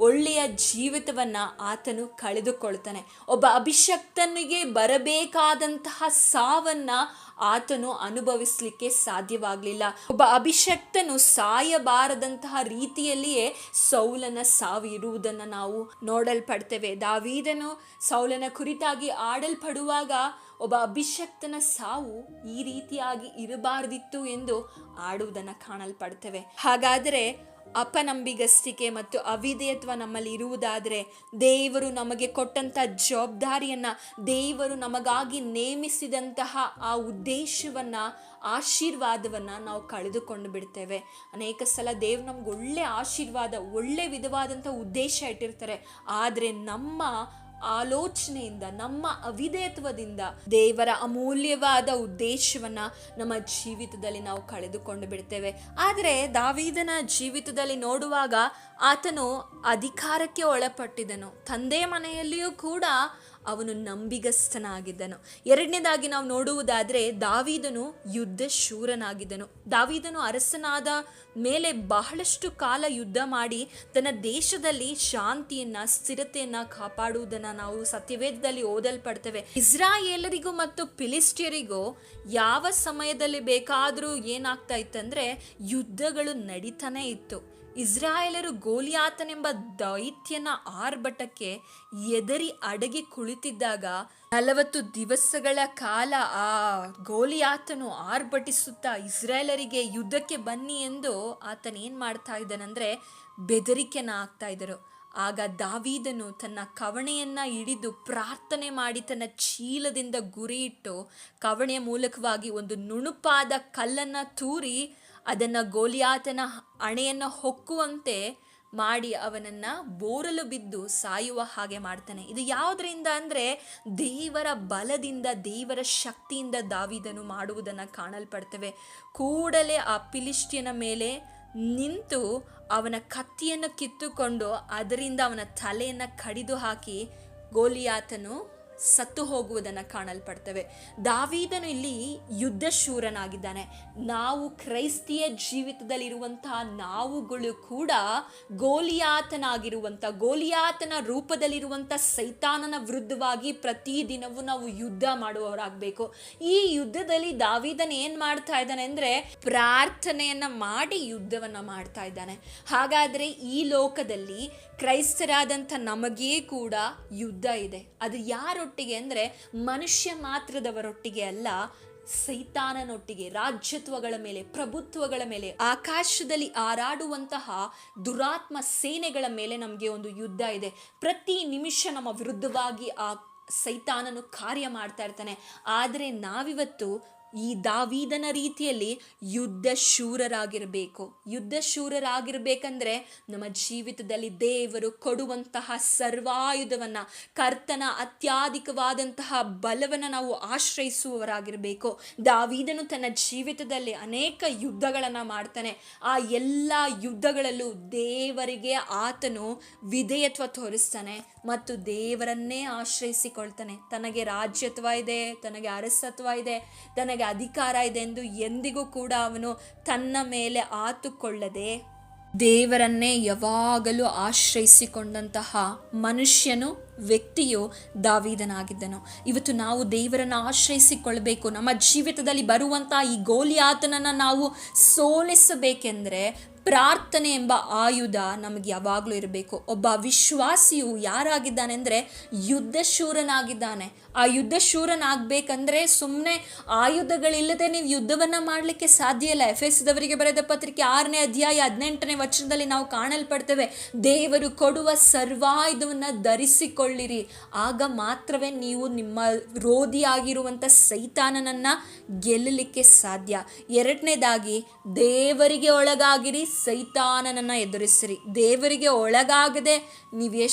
ಒಳ್ಳೆಯ ಜೀವಿತವನ್ನ ಆತನು ಕಳೆದುಕೊಳ್ತಾನೆ. ಒಬ್ಬ ಅಭಿಷಕ್ತನಿಗೆ ಬರಬೇಕಾದಂತಹ ಸಾವನ್ನ ಆತನು ಅನುಭವಿಸಲಿಕ್ಕೆ ಸಾಧ್ಯವಾಗಲಿಲ್ಲ. ಒಬ್ಬ ಅಭಿಷಕ್ತನು ಸಾಯಬಾರದಂತಹ ರೀತಿಯಲ್ಲಿಯೇ ಸೌಲನ ಸಾವು ಇರುವುದನ್ನು ನಾವು ನೋಡಲ್ಪಡ್ತೇವೆ. ದಾವೀದನು ಸೌಲನ ಕುರಿತಾಗಿ ಆಡಲ್ಪಡುವಾಗ ಒಬ್ಬ ಅಭಿಷಕ್ತನ ಸಾವು ಈ ರೀತಿಯಾಗಿ ಇರಬಾರ್ದಿತ್ತು ಎಂದು ಆಡುವುದನ್ನು ಕಾಣಲ್ಪಡ್ತೇವೆ. ಹಾಗಾದರೆ ಅಪನಂಬಿಗಸ್ತಿಕೆ ಮತ್ತು ಅವಿಧೇಯತ್ವ ನಮ್ಮಲ್ಲಿ ಇರುವುದಾದರೆ ದೇವರು ನಮಗೆ ಕೊಟ್ಟಂಥ ಜವಾಬ್ದಾರಿಯನ್ನ, ದೇವರು ನಮಗಾಗಿ ನೇಮಿಸಿದಂತಹ ಆ ಉದ್ದೇಶವನ್ನ, ಆಶೀರ್ವಾದವನ್ನ ನಾವು ಕಳೆದುಕೊಂಡು ಬಿಡ್ತೇವೆ. ಅನೇಕ ಸಲ ದೇವ್ರು ನಮ್ಗೆ ಒಳ್ಳೆ ಆಶೀರ್ವಾದ, ಒಳ್ಳೆ ವಿಧವಾದಂಥ ಉದ್ದೇಶ ಇಟ್ಟಿರ್ತಾರೆ. ಆದರೆ ನಮ್ಮ ಆಲೋಚನೆಯಿಂದ, ನಮ್ಮ ಅವಿಧೇಯತ್ವದಿಂದ ದೇವರ ಅಮೂಲ್ಯವಾದ ಉದ್ದೇಶವನ್ನ ನಮ್ಮ ಜೀವಿತದಲ್ಲಿ ನಾವು ಕಳೆದುಕೊಂಡು ಬಿಡ್ತೇವೆ. ಆದರೆ ದಾವೀದನ ಜೀವಿತದಲ್ಲಿ ನೋಡುವಾಗ ಆತನು ಅಧಿಕಾರಕ್ಕೆ ಒಳಪಟ್ಟಿದ್ದನು. ತಂದೆ ಮನೆಯಲ್ಲಿಯೂ ಕೂಡ ಅವನು ನಂಬಿಗಸ್ತನಾಗಿದ್ದನು. ಎರಡನೇದಾಗಿ ನಾವು ನೋಡುವುದಾದರೆ ದಾವೀದನು ಯುದ್ಧ ಶೂರನಾಗಿದ್ದನು. ದಾವೀದನು ಅರಸನಾದ ಮೇಲೆ ಬಹಳಷ್ಟು ಕಾಲ ಯುದ್ಧ ಮಾಡಿ ತನ್ನ ದೇಶದಲ್ಲಿ ಶಾಂತಿಯನ್ನ, ಸ್ಥಿರತೆಯನ್ನ ಕಾಪಾಡುವುದನ್ನು ನಾವು ಸತ್ಯವೇದದಲ್ಲಿ ಓದಲ್ಪಡ್ತೇವೆ. ಇಸ್ರಾಯೇಲರಿಗೂ ಮತ್ತು ಫಿಲಿಸ್ಟಿಯರಿಗೂ ಯಾವ ಸಮಯದಲ್ಲಿ ಬೇಕಾದರೂ ಏನಾಗ್ತಾ ಇತ್ತಂದ್ರೆ ಯುದ್ಧಗಳು ನಡೀತಾನೆ ಇತ್ತು. ಇಸ್ರಾಯೇಲರು ಗೋಲಿಯಾತನೆಂಬ ದೈತ್ಯನ ಆರ್ಭಟಕ್ಕೆ ಎದರಿ ಅಡಗಿ ಕುಳಿತಿದ್ದಾಗ 40 ದಿವಸಗಳ ಕಾಲ ಆ ಗೋಲಿಯಾತನು ಆರ್ಭಟಿಸುತ್ತಾ ಇಸ್ರಾಯೇಲರಿಗೆ ಯುದ್ಧಕ್ಕೆ ಬನ್ನಿ ಎಂದು ಆತನ ಏನ್ ಮಾಡ್ತಾ ಇದ್ದಾನಂದ್ರೆ ಬೆದರಿಕೆನ ಆಗ್ತಾ ಇದ್ದರು. ಆಗ ದಾವೀದನು ತನ್ನ ಕವಣೆಯನ್ನ ಹಿಡಿದು ಪ್ರಾರ್ಥನೆ ಮಾಡಿ ತನ್ನ ಚೀಲದಿಂದ ಗುರಿಯಿಟ್ಟು ಕವಣೆಯ ಮೂಲಕವಾಗಿ ಒಂದು ನುಣುಪಾದ ಕಲ್ಲನ್ನ ತೂರಿ ಅದನ್ನ ಗೋಲಿಯಾತನ ಹಣೆಯನ್ನು ಹೊಕ್ಕುವಂತೆ ಮಾಡಿ ಅವನನ್ನ ಬೋರಲು ಬಿದ್ದು ಸಾಯುವ ಹಾಗೆ ಮಾಡ್ತಾನೆ. ಇದು ಯಾವುದರಿಂದ ಅಂದ್ರೆ ದೇವರ ಬಲದಿಂದ, ದೇವರ ಶಕ್ತಿಯಿಂದ ದಾವೀದನು ಮಾಡುವುದನ್ನು ಕಾಣಲ್ಪಡ್ತೇವೆ. ಕೂಡಲೇ ಆ ಫಿಲಿಷ್ಟಿಯನ ಮೇಲೆ ನಿಂತು ಅವನ ಕತ್ತಿಯನ್ನು ಕಿತ್ತುಕೊಂಡು ಅದರಿಂದ ಅವನ ತಲೆಯನ್ನು ಕಡಿದು ಹಾಕಿ ಗೋಲಿಯಾತನು ಸತ್ತು ಹೋಗುವುದನ್ನು ಕಾಣಲ್ಪಡ್ತೇವೆ. ದಾವೀದನು ಇಲ್ಲಿ ಯುದ್ಧ ಶೂರನಾಗಿದ್ದಾನೆ. ನಾವು ಕ್ರೈಸ್ತಿಯ ಜೀವಿತದಲ್ಲಿರುವಂತಹ ನಾವುಗಳು ಕೂಡ ಗೋಲಿಯಾತನ ರೂಪದಲ್ಲಿರುವಂಥ ಸೈತಾನನ ವಿರುದ್ಧವಾಗಿ ಪ್ರತಿದಿನವೂ ನಾವು ಯುದ್ಧ ಮಾಡುವವರಾಗಬೇಕು. ಈ ಯುದ್ಧದಲ್ಲಿ ದಾವೀದನು ಏನ್ ಮಾಡ್ತಾ ಇದ್ದಾನೆ ಅಂದ್ರೆ ಪ್ರಾರ್ಥನೆಯನ್ನ ಮಾಡಿ ಯುದ್ಧವನ್ನ ಮಾಡ್ತಾ ಇದ್ದಾನೆ. ಹಾಗಾದ್ರೆ ಈ ಲೋಕದಲ್ಲಿ ಕ್ರೈಸ್ತರಾದಂಥ ನಮಗೇ ಕೂಡ ಯುದ್ಧ ಇದೆ. ಅದು ಯಾರೊಟ್ಟಿಗೆ ಅಂದರೆ ಮನುಷ್ಯ ಮಾತ್ರದವರೊಟ್ಟಿಗೆ ಅಲ್ಲ, ಸೈತಾನನೊಟ್ಟಿಗೆ, ರಾಜ್ಯತ್ವಗಳ ಮೇಲೆ, ಪ್ರಭುತ್ವಗಳ ಮೇಲೆ, ಆಕಾಶದಲ್ಲಿ ಹಾರಾಡುವಂತಹ ದುರಾತ್ಮ ಸೇನೆಗಳ ಮೇಲೆ ನಮಗೆ ಒಂದು ಯುದ್ಧ ಇದೆ. ಪ್ರತಿ ನಿಮಿಷ ನಮ್ಮ ವಿರುದ್ಧವಾಗಿ ಆ ಸೈತಾನನು ಕಾರ್ಯ ಮಾಡ್ತಾ ಇರ್ತಾನೆ. ಆದರೆ ನಾವಿವತ್ತು ಈ ದಾವೀದನ ರೀತಿಯಲ್ಲಿ ಯುದ್ಧ ಶೂರರಾಗಿರ್ಬೇಕಂದ್ರೆ ನಮ್ಮ ಜೀವಿತದಲ್ಲಿ ದೇವರು ಕೊಡುವಂತಹ ಸರ್ವಾಯುಧವನ್ನ, ಕರ್ತನ ಅತ್ಯಧಿಕವಾದಂತಹ ಬಲವನ್ನ ನಾವು ಆಶ್ರಯಿಸುವವರಾಗಿರ್ಬೇಕು. ದಾವೀದನು ತನ್ನ ಜೀವಿತದಲ್ಲಿ ಅನೇಕ ಯುದ್ಧಗಳನ್ನ ಮಾಡ್ತಾನೆ. ಆ ಎಲ್ಲ ಯುದ್ಧಗಳಲ್ಲೂ ದೇವರಿಗೆ ಆತನು ವಿಧೇಯತ್ವ ತೋರಿಸ್ತಾನೆ ಮತ್ತು ದೇವರನ್ನೇ ಆಶ್ರಯಿಸಿಕೊಳ್ತಾನೆ. ತನಗೆ ರಾಜ್ಯತ್ವ ಇದೆ, ತನಗೆ ಅರಸತ್ವ ಇದೆ, ತನಗೆ ಅಧಿಕಾರ ಇದೆ ಎಂದು ಎಂದಿಗೂ ಕೂಡ ಅವನು ತನ್ನ ಮೇಲೆ ಆತುಕೊಳ್ಳದೆ ದೇವರನ್ನೇ ಯಾವಾಗಲೂ ಆಶ್ರಯಿಸಿಕೊಂಡಂತಹ ವ್ಯಕ್ತಿಯು ದಾವೀದನಾಗಿದ್ದನು. ಇವತ್ತು ನಾವು ದೇವರನ್ನು ಆಶ್ರಯಿಸಿಕೊಳ್ಬೇಕು. ನಮ್ಮ ಜೀವಿತದಲ್ಲಿ ಬರುವಂತಹ ಈ ಗೋಲಿಯಾತನನ್ನು ನಾವು ಸೋಲಿಸಬೇಕೆಂದರೆ ಪ್ರಾರ್ಥನೆ ಎಂಬ ಆಯುಧ ನಮಗೆ ಯಾವಾಗಲೂ ಇರಬೇಕು. ಒಬ್ಬ ವಿಶ್ವಾಸಿಯು ಯಾರಾಗಿದ್ದಾನೆ ಅಂದರೆ ಯುದ್ಧಶೂರನಾಗಿದ್ದಾನೆ. ಆ ಯುದ್ಧಶೂರನಾಗಬೇಕಂದ್ರೆ ಸುಮ್ಮನೆ ಆಯುಧಗಳಿಲ್ಲದೆ ನೀವು ಯುದ್ಧವನ್ನು ಮಾಡಲಿಕ್ಕೆ ಸಾಧ್ಯ ಇಲ್ಲ. ಎಫೆಸದವರಿಗೆ ಬರೆದ ಪತ್ರಿಕೆ 6ನೇ ಅಧ್ಯಾಯ 18ನೇ ವಚನದಲ್ಲಿ ನಾವು ಕಾಣಲ್ಪಡ್ತೇವೆ, ದೇವರು ಕೊಡುವ ಸರ್ವಾಯುಧವನ್ನು ಧರಿಸಿಕೊಳ್ಳಿರಿ, ಆಗ ಮಾತ್ರವೇ ನೀವು ನಿಮ್ಮ ವಿರೋಧಿಯಾಗಿರುವಂಥ ಸೈತಾನನನ್ನು ಗೆಲ್ಲಲಿಕ್ಕೆ ಸಾಧ್ಯ. ಎರಡನೇದಾಗಿ ದೇವರಿಗೆ ಒಳಗಾಗಿರಿ, ಸೈತಾನನನ್ನು ಎದುರಿಸಿರಿ. ದೇವರಿಗೆ ಒಳಗಾಗದೆ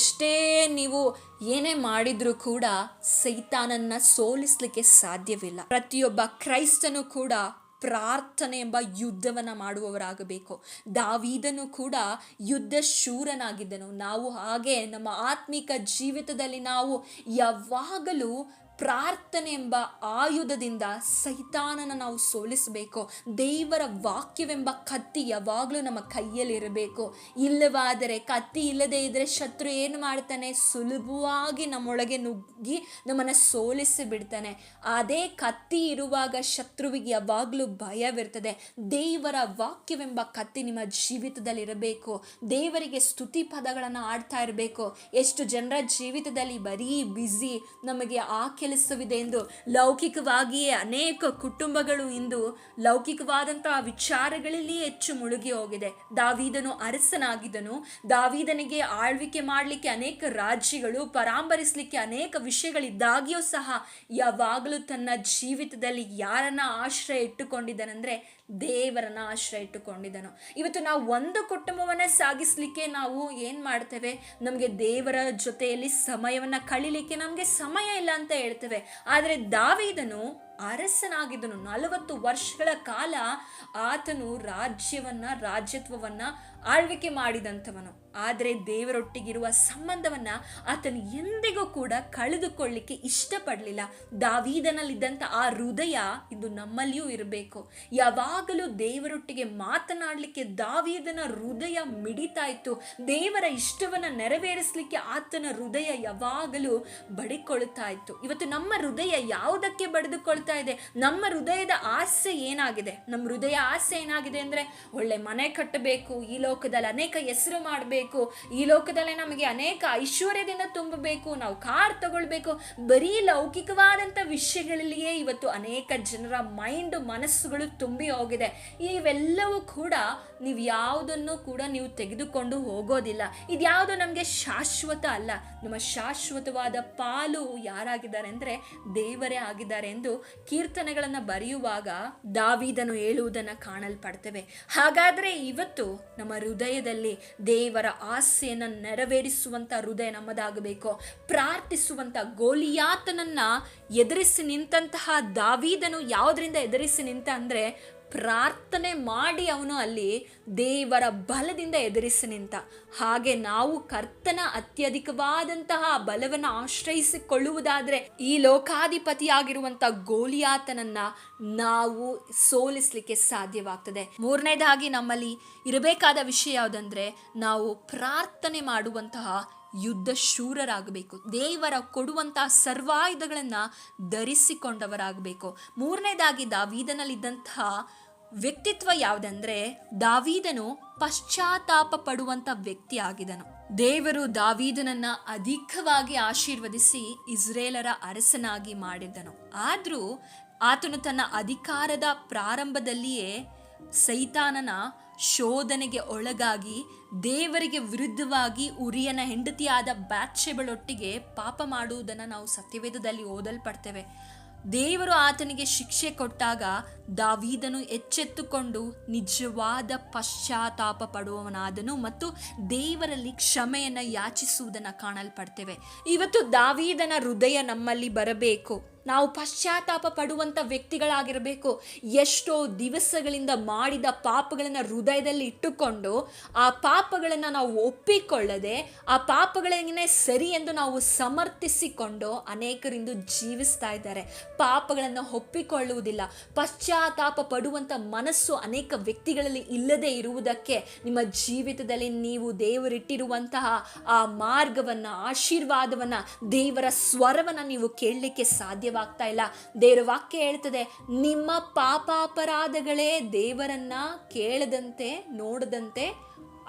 ನೀವು ಏನೇ ಮಾಡಿದ್ರೂ ಕೂಡ ಸೈತಾನನ್ನ ಸೋಲಿಸಲಿಕ್ಕೆ ಸಾಧ್ಯವಿಲ್ಲ. ಪ್ರತಿಯೊಬ್ಬ ಕ್ರೈಸ್ತನು ಕೂಡ ಪ್ರಾರ್ಥನೆ ಎಂಬ ಯುದ್ಧವನ್ನು ಮಾಡುವವರಾಗಬೇಕು. ದಾವೀದನು ಕೂಡ ಯುದ್ಧ ಶೂರನಾಗಿದ್ದನು. ನಾವು ಹಾಗೆ ನಮ್ಮ ಆತ್ಮಿಕ ಜೀವಿತದಲ್ಲಿ ನಾವು ಯಾವಾಗಲೂ ಪ್ರಾರ್ಥನೆ ಎಂಬ ಆಯುಧದಿಂದ ಸೈತಾನನ ನಾವು ಸೋಲಿಸಬೇಕು. ದೇವರ ವಾಕ್ಯವೆಂಬ ಕತ್ತಿ ಯಾವಾಗಲೂ ನಮ್ಮ ಕೈಯಲ್ಲಿ ಇರಬೇಕು. ಇಲ್ಲವಾದರೆ, ಕತ್ತಿ ಇಲ್ಲದೆ ಇದ್ದರೆ ಶತ್ರು ಏನು ಮಾಡ್ತಾನೆ? ಸುಲಭವಾಗಿ ನಮ್ಮೊಳಗೆ ನುಗ್ಗಿ ನಮ್ಮನ್ನು ಸೋಲಿಸಿ ಬಿಡ್ತಾನೆ. ಅದೇ ಕತ್ತಿ ಇರುವಾಗ ಶತ್ರುವಿಗೆ ಯಾವಾಗಲೂ ಭಯವಿರ್ತದೆ. ದೇವರ ವಾಕ್ಯವೆಂಬ ಕತ್ತಿ ನಿಮ್ಮ ಜೀವಿತದಲ್ಲಿ ಇರಬೇಕು. ದೇವರಿಗೆ ಸ್ತುತಿ ಪದಗಳನ್ನು ಆಡ್ತಾ ಇರಬೇಕು. ಎಷ್ಟು ಜನರ ಜೀವಿತದಲ್ಲಿ ಬರೀ ಬ್ಯುಸಿ, ನಮಗೆ ಆ ಕೆಲಸವಿದೆ ಎಂದು ಲೌಕಿಕವಾಗಿಯೇ ಅನೇಕ ಕುಟುಂಬಗಳು ಇಂದು ಲೌಕಿಕವಾದಂತಹ ವಿಚಾರಗಳಲ್ಲಿ ಹೆಚ್ಚು ಮುಳುಗಿ ಹೋಗಿದೆ. ದಾವೀದನು ಅರಸನಾಗಿದ್ದನು. ದಾವೀದನಿಗೆ ಆಳ್ವಿಕೆ ಮಾಡಲಿಕ್ಕೆ ಅನೇಕ ರಾಜ್ಯಗಳು, ಪರಾಂಬರಿಸಲಿಕ್ಕೆ ಅನೇಕ ವಿಷಯಗಳಿದ್ದಾಗಿಯೂ ಸಹ ಯಾವಾಗಲೂ ತನ್ನ ಜೀವಿತದಲ್ಲಿ ಯಾರನ್ನ ಆಶ್ರಯ ಇಟ್ಟುಕೊಂಡಿದ್ದಾನೆಂದರೆ ದೇವರನ್ನ ಆಶ್ರಯ ಇಟ್ಟುಕೊಂಡಿದ್ದನು. ಇವತ್ತು ನಾವು ಒಂದು ಕುಟುಂಬವನ್ನ ಸಾಗಿಸ್ಲಿಕ್ಕೆ ನಾವು ಏನು ಮಾಡ್ತೇವೆ? ನಮಗೆ ದೇವರ ಜೊತೆಯಲ್ಲಿ ಸಮಯವನ್ನು ಕಳೀಲಿಕ್ಕೆ ನಮಗೆ ಸಮಯ ಇಲ್ಲ ಅಂತ ಹೇಳ್ತೇವೆ. ಆದರೆ ದಾವೀದನು ಅರಸನಾಗಿದ್ದನು. 40 ವರ್ಷಗಳ ಕಾಲ ಆತನು ರಾಜ್ಯತ್ವವನ್ನ ಆಳ್ವಿಕೆ ಮಾಡಿದಂಥವನು. ಆದರೆ ದೇವರೊಟ್ಟಿಗಿರುವ ಸಂಬಂಧವನ್ನ ಆತನು ಎಂದಿಗೂ ಕೂಡ ಕಳೆದುಕೊಳ್ಳಿಕ್ಕೆ ಇಷ್ಟಪಡಲಿಲ್ಲ. ದಾವೀದನಲ್ಲಿದ್ದಂಥ ಆ ಹೃದಯ ಇದು ನಮ್ಮಲ್ಲಿಯೂ ಇರಬೇಕು. ಯಾವಾಗಲೂ ದೇವರೊಟ್ಟಿಗೆ ಮಾತನಾಡಲಿಕ್ಕೆ ದಾವೀದನ ಹೃದಯ ಮಿಡಿತಾ ಇತ್ತು. ದೇವರ ಇಷ್ಟವನ್ನ ನೆರವೇರಿಸಲಿಕ್ಕೆ ಆತನ ಹೃದಯ ಯಾವಾಗಲೂ ಬಡಿಕೊಳ್ತಾ ಇತ್ತು. ಇವತ್ತು ನಮ್ಮ ಹೃದಯ ಯಾವುದಕ್ಕೆ ಬಡಿದುಕೊಳ್ತಾ ಇದೆ? ನಮ್ಮ ಹೃದಯದ ಆಸೆ ಏನಾಗಿದೆ? ನಮ್ಮ ಹೃದಯ ಆಸೆ ಏನಾಗಿದೆ ಅಂದರೆ ಒಳ್ಳೆ ಮನೆ ಕಟ್ಟಬೇಕು, ಈ ಲೋಕದಲ್ಲಿ ಅನೇಕ ಹೆಸರು ಮಾಡಬೇಕು, ಈ ಲೋಕದಲ್ಲಿ ನಮಗೆ ಅನೇಕ ಐಶ್ವರ್ಯದಿಂದ ತುಂಬಬೇಕು, ನಾವು ಕಾರ್ ತಗೊಳ್ಬೇಕು. ಬರೀ ಲೌಕಿಕವಾದಂಥ ವಿಷಯಗಳಲ್ಲಿಯೇ ಇವತ್ತು ಅನೇಕ ಜನರ ಮನಸ್ಸುಗಳು ತುಂಬಿ ಹೋಗಿದೆ. ಇವೆಲ್ಲವೂ ಕೂಡ ನೀವು ಯಾವುದನ್ನು ಕೂಡ ನೀವು ತೆಗೆದುಕೊಂಡು ಹೋಗೋದಿಲ್ಲ. ಇದ್ಯಾವುದು ನಮಗೆ ಶಾಶ್ವತ ಅಲ್ಲ. ನಮ್ಮ ಶಾಶ್ವತವಾದ ಪಾಲು ಯಾರಾಗಿದ್ದಾರೆ ಅಂದರೆ ದೇವರೇ ಆಗಿದ್ದಾರೆ ಎಂದು ಕೀರ್ತನೆಗಳನ್ನು ಬರೆಯುವಾಗ ದಾವೀದನು ಹೇಳುವುದನ್ನು ಕಾಣಲ್ಪಡ್ತೇವೆ. ಹಾಗಾದರೆ ಇವತ್ತು ನಮ್ಮ ಹೃದಯದಲ್ಲಿ ದೇವರ ಆಸೆಯನ್ನು ನೆರವೇರಿಸುವಂಥ ಹೃದಯ ನಮ್ಮದಾಗಬೇಕು. ಪ್ರಾರ್ಥಿಸುವಂಥ ಗೋಲಿಯಾತನನ್ನ ಎದುರಿಸಿ ನಿಂತಹ ದಾವೀದನು ಯಾವುದರಿಂದ ಎದುರಿಸಿ ನಿಂತ ಅಂದರೆ ಪ್ರಾರ್ಥನೆ ಮಾಡಿ ಅವನು ಅಲ್ಲಿ ದೇವರ ಬಲದಿಂದ ಎದುರಿಸಿ ನಿಂತ. ಹಾಗೆ ನಾವು ಕರ್ತನ ಅತ್ಯಧಿಕವಾದಂತಹ ಬಲವನ್ನು ಆಶ್ರಯಿಸಿಕೊಳ್ಳುವುದಾದರೆ ಈ ಲೋಕಾಧಿಪತಿಯಾಗಿರುವಂಥ ಗೋಲಿಯಾತನನ್ನ ನಾವು ಸೋಲಿಸಲಿಕ್ಕೆ ಸಾಧ್ಯವಾಗ್ತದೆ. ಮೂರನೇದಾಗಿ ನಮ್ಮಲ್ಲಿ ಇರಬೇಕಾದ ವಿಷಯ ಯಾವುದಂದ್ರೆ ನಾವು ಪ್ರಾರ್ಥನೆ ಮಾಡುವಂತಹ ಯುದ್ಧ ಶೂರರಾಗಬೇಕು. ದೇವರ ಕೊಡುವಂತಹ ಸರ್ವಾಯುಧಗಳನ್ನು ಧರಿಸಿಕೊಂಡವರಾಗಬೇಕು. ಮೂರನೇದಾಗಿ ದಾವೀದನಲ್ಲಿದ್ದಂತಹ ವ್ಯಕ್ತಿತ್ವ ಯಾವುದಂದ್ರೆ ದಾವೀದನು ಪಶ್ಚಾತ್ತಾಪ ಪಡುವಂತ ವ್ಯಕ್ತಿ ಆಗಿದನು. ದೇವರು ದಾವೀದನನ್ನ ಅಧಿಕವಾಗಿ ಆಶೀರ್ವದಿಸಿ ಇಸ್ರೇಲರ ಅರಸನಾಗಿ ಮಾಡಿದ್ದನು. ಆದರೂ ಆತನು ತನ್ನ ಅಧಿಕಾರದ ಪ್ರಾರಂಭದಲ್ಲಿಯೇ ಸೈತಾನನ ಶೋಧನೆಗೆ ಒಳಗಾಗಿ ದೇವರಿಗೆ ವಿರುದ್ಧವಾಗಿ ಉರಿಯನ ಹೆಂಡತಿಯಾದ ಬ್ಯಾತ್ಷೆಬಳೊಟ್ಟಿಗೆ ಪಾಪ ಮಾಡುವುದನ್ನು ನಾವು ಸತ್ಯವೇದದಲ್ಲಿ ಓದಲ್ಪಡ್ತೇವೆ. ದೇವರು ಆತನಿಗೆ ಶಿಕ್ಷೆ ಕೊಟ್ಟಾಗ ದಾವೀದನು ಎಚ್ಚೆತ್ತುಕೊಂಡು ನಿಜವಾದ ಪಶ್ಚಾತ್ತಾಪ ಪಡುವವನಾದನು ಮತ್ತು ದೇವರಲ್ಲಿ ಕ್ಷಮೆಯನ್ನು ಯಾಚಿಸುವುದನ್ನು ಕಾಣಲ್ಪಡ್ತೇವೆ. ಇವತ್ತು ದಾವೀದನ ಹೃದಯ ನಮ್ಮಲ್ಲಿ ಬರಬೇಕು. ನಾವು ಪಶ್ಚಾತ್ತಾಪ ಪಡುವಂಥ ವ್ಯಕ್ತಿಗಳಾಗಿರಬೇಕು. ಎಷ್ಟೋ ದಿವಸಗಳಿಂದ ಮಾಡಿದ ಪಾಪಗಳನ್ನು ಹೃದಯದಲ್ಲಿ ಇಟ್ಟುಕೊಂಡು ಆ ಪಾಪಗಳನ್ನು ನಾವು ಒಪ್ಪಿಕೊಳ್ಳದೆ ಆ ಪಾಪಗಳನ್ನೇ ಸರಿ ಎಂದು ನಾವು ಸಮರ್ಥಿಸಿಕೊಂಡು ಅನೇಕರಿಂದು ಜೀವಿಸ್ತಾ ಇದ್ದಾರೆ. ಪಾಪಗಳನ್ನು ಒಪ್ಪಿಕೊಳ್ಳುವುದಿಲ್ಲ. ಪಶ್ಚಾತ್ತಾಪ ಪಡುವಂಥ ಮನಸ್ಸು ಅನೇಕ ವ್ಯಕ್ತಿಗಳಲ್ಲಿ ಇಲ್ಲದೆ ಇರುವುದಕ್ಕೆ ನಿಮ್ಮ ಜೀವಿತದಲ್ಲಿ ನೀವು ದೇವರಿಟ್ಟಿರುವಂತಹ ಆ ಮಾರ್ಗವನ್ನು, ಆಶೀರ್ವಾದವನ್ನು, ದೇವರ ಸ್ವರವನ್ನು ನೀವು ಕೇಳಲಿಕ್ಕೆ ಸಾಧ್ಯವಾಗ್ತಾ ಇಲ್ಲ. ದೇವರ ವಾಕ್ಯ ಹೇಳ್ತದೆ, ನಿಮ್ಮ ಪಾಪಾಪರಾಧಗಳೇ ದೇವರನ್ನ ಕೇಳದಂತೆ ನೋಡದಂತೆ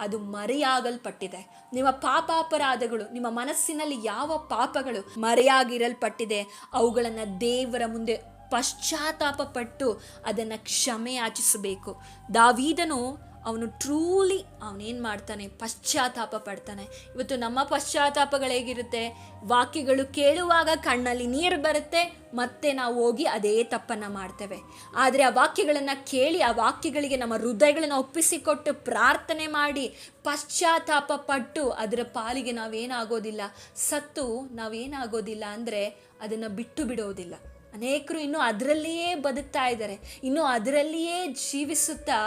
ಅದು ಮರೆಯಾಗಲ್ಪಟ್ಟಿದೆ. ನಿಮ್ಮ ಪಾಪಾಪರಾಧಗಳು, ನಿಮ್ಮ ಮನಸ್ಸಿನಲ್ಲಿ ಯಾವ ಪಾಪಗಳು ಮರೆಯಾಗಿರಲ್ಪಟ್ಟಿದೆ ಅವುಗಳನ್ನು ದೇವರ ಮುಂದೆ ಪಶ್ಚಾತ್ತಾಪ ಪಟ್ಟು ಅದನ್ನು ಕ್ಷಮೆ ಯಾಚಿಸಬೇಕು. ದಾವೀದನು ಅವನು ಟ್ರೂಲಿ ಅವನೇನು ಮಾಡ್ತಾನೆ, ಪಶ್ಚಾತ್ತಾಪ ಪಡ್ತಾನೆ. ಇವತ್ತು ನಮ್ಮ ಪಶ್ಚಾತ್ತಾಪಗಳು ಹೇಗಿರುತ್ತೆ? ವಾಕ್ಯಗಳು ಕೇಳುವಾಗ ಕಣ್ಣಲ್ಲಿ ನೀರು ಬರುತ್ತೆ, ಮತ್ತೆ ನಾವು ಹೋಗಿ ಅದೇ ತಪ್ಪನ್ನು ಮಾಡ್ತೇವೆ. ಆದರೆ ಆ ವಾಕ್ಯಗಳನ್ನು ಕೇಳಿ ಆ ವಾಕ್ಯಗಳಿಗೆ ನಮ್ಮ ಹೃದಯಗಳನ್ನು ಒಪ್ಪಿಸಿಕೊಟ್ಟು ಪ್ರಾರ್ಥನೆ ಮಾಡಿ ಪಶ್ಚಾತ್ತಾಪ ಪಟ್ಟು ಅದರ ಪಾಲಿಗೆ ನಾವೇನಾಗೋದಿಲ್ಲ, ಸತ್ತು ನಾವೇನಾಗೋದಿಲ್ಲ ಅಂದರೆ ಅದನ್ನು ಬಿಟ್ಟು ಬಿಡೋದಿಲ್ಲ. ಅನೇಕರು ಇನ್ನೂ ಅದರಲ್ಲಿಯೇ ಬದುಕ್ತಾ ಇದ್ದಾರೆ, ಇನ್ನೂ ಅದರಲ್ಲಿಯೇ ಜೀವಿಸುತ್ತಾ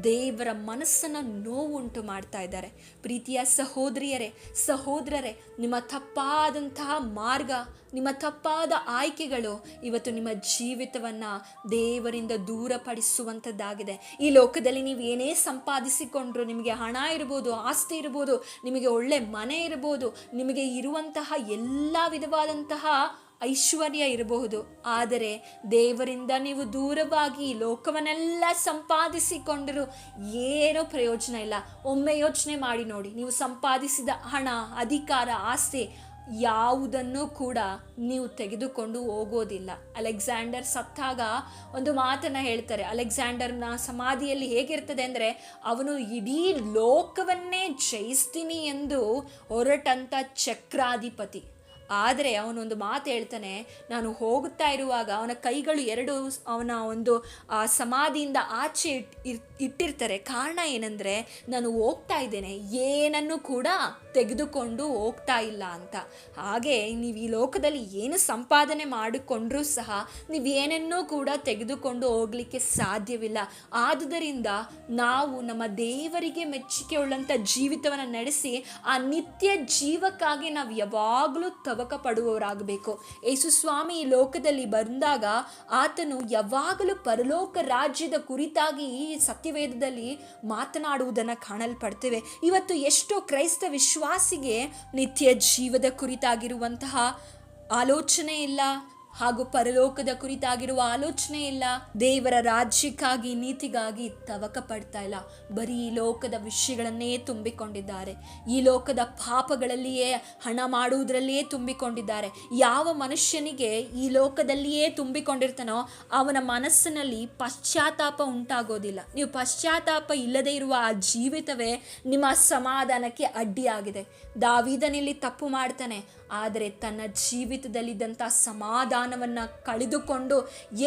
ದೇವರ ಮನಸ್ಸನ್ನು ನೋವುಂಟು ಮಾಡ್ತಾ ಇದ್ದಾರೆ. ಪ್ರೀತಿಯ ಸಹೋದರಿಯರೇ, ಸಹೋದರರೇ, ನಿಮ್ಮ ತಪ್ಪಾದಂತಹ ಮಾರ್ಗ, ನಿಮ್ಮ ತಪ್ಪಾದ ಆಯ್ಕೆಗಳು ಇವತ್ತು ನಿಮ್ಮ ಜೀವಿತವನ್ನು ದೇವರಿಂದ ದೂರಪಡಿಸುವಂಥದ್ದಾಗಿದೆ. ಈ ಲೋಕದಲ್ಲಿ ನೀವು ಏನೇ ಸಂಪಾದಿಸಿಕೊಂಡ್ರು, ನಿಮಗೆ ಹಣ ಇರ್ಬೋದು, ಆಸ್ತಿ ಇರ್ಬೋದು, ನಿಮಗೆ ಒಳ್ಳೆ ಮನೆ ಇರ್ಬೋದು, ನಿಮಗೆ ಇರುವಂತಹ ಎಲ್ಲ ವಿಧವಾದಂತಹ ಐಶ್ವರ್ಯ ಇರಬಹುದು, ಆದರೆ ದೇವರಿಂದ ನೀವು ದೂರವಾಗಿ ಲೋಕವನ್ನೆಲ್ಲ ಸಂಪಾದಿಸಿಕೊಂಡರೂ ಏನೋ ಪ್ರಯೋಜನ ಇಲ್ಲ. ಒಮ್ಮೆ ಯೋಚನೆ ಮಾಡಿ ನೋಡಿ, ನೀವು ಸಂಪಾದಿಸಿದ ಹಣ, ಅಧಿಕಾರ, ಆಸ್ತಿ ಯಾವುದನ್ನು ಕೂಡ ನೀವು ತೆಗೆದುಕೊಂಡು ಹೋಗೋದಿಲ್ಲ. ಅಲೆಕ್ಸಾಂಡರ್ ಸತ್ತಾಗ ಒಂದು ಮಾತನ್ನು ಹೇಳ್ತಾರೆ. ಅಲೆಕ್ಸಾಂಡರ್ನ ಸಮಾಧಿಯಲ್ಲಿ ಹೇಗಿರ್ತದೆ ಅಂದರೆ, ಅವನು ಇಡೀ ಲೋಕವನ್ನೇ ಜಯಿಸ್ತೀನಿ ಎಂದು ಹೊರಟಂಥ ಚಕ್ರಾಧಿಪತಿ. ಆದರೆ ಅವನೊಂದು ಮಾತು ಹೇಳ್ತಾನೆ, ನಾನು ಹೋಗುತ್ತಾ ಇರುವಾಗ ಅವನ ಕೈಗಳು ಎರಡು ಅವನ ಒಂದು ಸಮಾಧಿಯಿಂದ ಆಚೆ ಇಟ್ಟಿರ್ತಾರೆ. ಕಾರಣ ಏನಂದರೆ, ನಾನು ಹೋಗ್ತಾ ಇದ್ದೇನೆ, ಏನನ್ನು ಕೂಡ ತೆಗೆದುಕೊಂಡು ಹೋಗ್ತಾ ಇಲ್ಲ ಅಂತ. ಹಾಗೆ ನೀವು ಈ ಲೋಕದಲ್ಲಿ ಏನು ಸಂಪಾದನೆ ಮಾಡಿಕೊಂಡ್ರೂ ಸಹ ನೀವೇನನ್ನೂ ಕೂಡ ತೆಗೆದುಕೊಂಡು ಹೋಗಲಿಕ್ಕೆ ಸಾಧ್ಯವಿಲ್ಲ. ಆದುದರಿಂದ ನಾವು ನಮ್ಮ ದೇವರಿಗೆ ಮೆಚ್ಚುಗೆ ಉಳ್ಳಂಥ ಜೀವಿತವನ್ನು ನಡೆಸಿ ಆ ನಿತ್ಯ ಜೀವಕ್ಕಾಗಿ ನಾವು ಯಾವಾಗಲೂ ತವಕ ಪಡುವವರಾಗಬೇಕು. ಯೇಸು ಸ್ವಾಮಿ ಈ ಲೋಕದಲ್ಲಿ ಬಂದಾಗ ಆತನು ಯಾವಾಗಲೂ ಪರಲೋಕ ರಾಜ್ಯದ ಕುರಿತಾಗಿ ಈ ಸತ್ಯವೇದದಲ್ಲಿ ಮಾತನಾಡುವುದನ್ನು ಕಾಣಲ್ಪಡ್ತೇವೆ. ಇವತ್ತು ಎಷ್ಟೋ ಕ್ರೈಸ್ತ ವಿಶ್ವಾಸಿಗೆ ನಿತ್ಯ ಜೀವದ ಕುರಿತಾಗಿರುವಂತಹ ಆಲೋಚನೆ ಇಲ್ಲ, ಹಾಗೂ ಪರಲೋಕದ ಕುರಿತಾಗಿರುವ ಆಲೋಚನೆ ಇಲ್ಲ. ದೇವರ ರಾಜ್ಯಕ್ಕಾಗಿ, ನೀತಿಗಾಗಿ ತವಕ ಪಡ್ತಾ ಇಲ್ಲ. ಬರೀ ಈ ಲೋಕದ ವಿಷಯಗಳನ್ನೇ ತುಂಬಿಕೊಂಡಿದ್ದಾರೆ. ಈ ಲೋಕದ ಪಾಪಗಳಲ್ಲಿಯೇ, ಹಣ ಮಾಡುವುದರಲ್ಲಿಯೇ ತುಂಬಿಕೊಂಡಿದ್ದಾರೆ. ಯಾವ ಮನುಷ್ಯನಿಗೆ ಈ ಲೋಕದಲ್ಲಿಯೇ ತುಂಬಿಕೊಂಡಿರ್ತಾನೋ ಅವನ ಮನಸ್ಸಿನಲ್ಲಿ ಪಶ್ಚಾತ್ತಾಪ ಉಂಟಾಗೋದಿಲ್ಲ. ನೀವು ಪಶ್ಚಾತ್ತಾಪ ಇಲ್ಲದೆ ಇರುವ ಆ ಜೀವಿತವೇ ನಿಮ್ಮ ಸಮಾಧಾನಕ್ಕೆ ಅಡ್ಡಿಯಾಗಿದೆ. ದಾವೀದನಿಲ್ಲಿ ತಪ್ಪು ಮಾಡ್ತಾನೆ, ಆದರೆ ತನ್ನ ಜೀವಿತದಲ್ಲಿದ್ದಂಥ ಸಮಾಧಾನವನ್ನು ಕಳೆದುಕೊಂಡು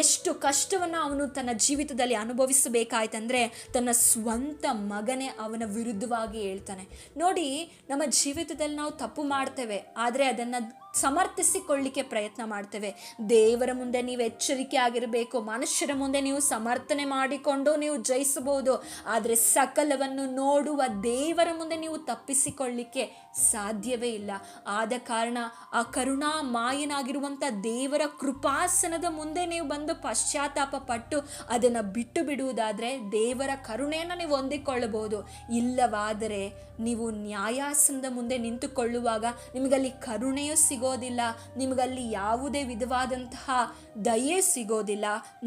ಎಷ್ಟು ಕಷ್ಟವನ್ನು ಅವನು ತನ್ನ ಜೀವಿತದಲ್ಲಿ ಅನುಭವಿಸಬೇಕಾಯ್ತಂದರೆ ತನ್ನ ಸ್ವಂತ ಮಗನೇ ಅವನ ವಿರುದ್ಧವಾಗಿ ಹೇಳ್ತಾನೆ. ನೋಡಿ, ನಮ್ಮ ಜೀವಿತದಲ್ಲಿ ನಾವು ತಪ್ಪು ಮಾಡ್ತೇವೆ, ಆದರೆ ಅದನ್ನು ಸಮರ್ಥಿಸಿಕೊಳ್ಳಿಕ್ಕೆ ಪ್ರಯತ್ನ ಮಾಡ್ತೇವೆ. ದೇವರ ಮುಂದೆ ನೀವು ಎಚ್ಚರಿಕೆ ಆಗಿರಬೇಕು. ಮನುಷ್ಯರ ಮುಂದೆ ನೀವು ಸಮರ್ಥನೆ ಮಾಡಿಕೊಂಡು ನೀವು ಜಯಿಸಬಹುದು, ಆದರೆ ಸಕಲವನ್ನು ನೋಡುವ ದೇವರ ಮುಂದೆ ನೀವು ತಪ್ಪಿಸಿಕೊಳ್ಳಿಕ್ಕೆ ಸಾಧ್ಯವೇ ಇಲ್ಲ. ಆದ ಕಾರಣ ಆ ಕರುಣಾಮಯನಾಗಿರುವಂಥ ದೇವರ ಕೃಪಾಸನದ ಮುಂದೆ ನೀವು ಬಂದು ಪಶ್ಚಾತ್ತಾಪ ಪಟ್ಟು ಅದನ್ನು ಬಿಟ್ಟು ಬಿಡುವುದಾದರೆ ದೇವರ ಕರುಣೆಯನ್ನು ನೀವು ಹೊಂದಿಕೊಳ್ಳಬಹುದು. ಇಲ್ಲವಾದರೆ ನೀವು ನ್ಯಾಯಾಸನದ ಮುಂದೆ ನಿಂತುಕೊಳ್ಳುವಾಗ ನಿಮಗಲ್ಲಿ ಕರುಣೆಯೂ ಸಿಗೋದಿಲ್ಲ, ನಿಮಗಲ್ಲಿ ಯಾವುದೇ ವಿಧವಾದಂತಹ ದಯೆ ಸಿಗೋದಿಲ್ಲ.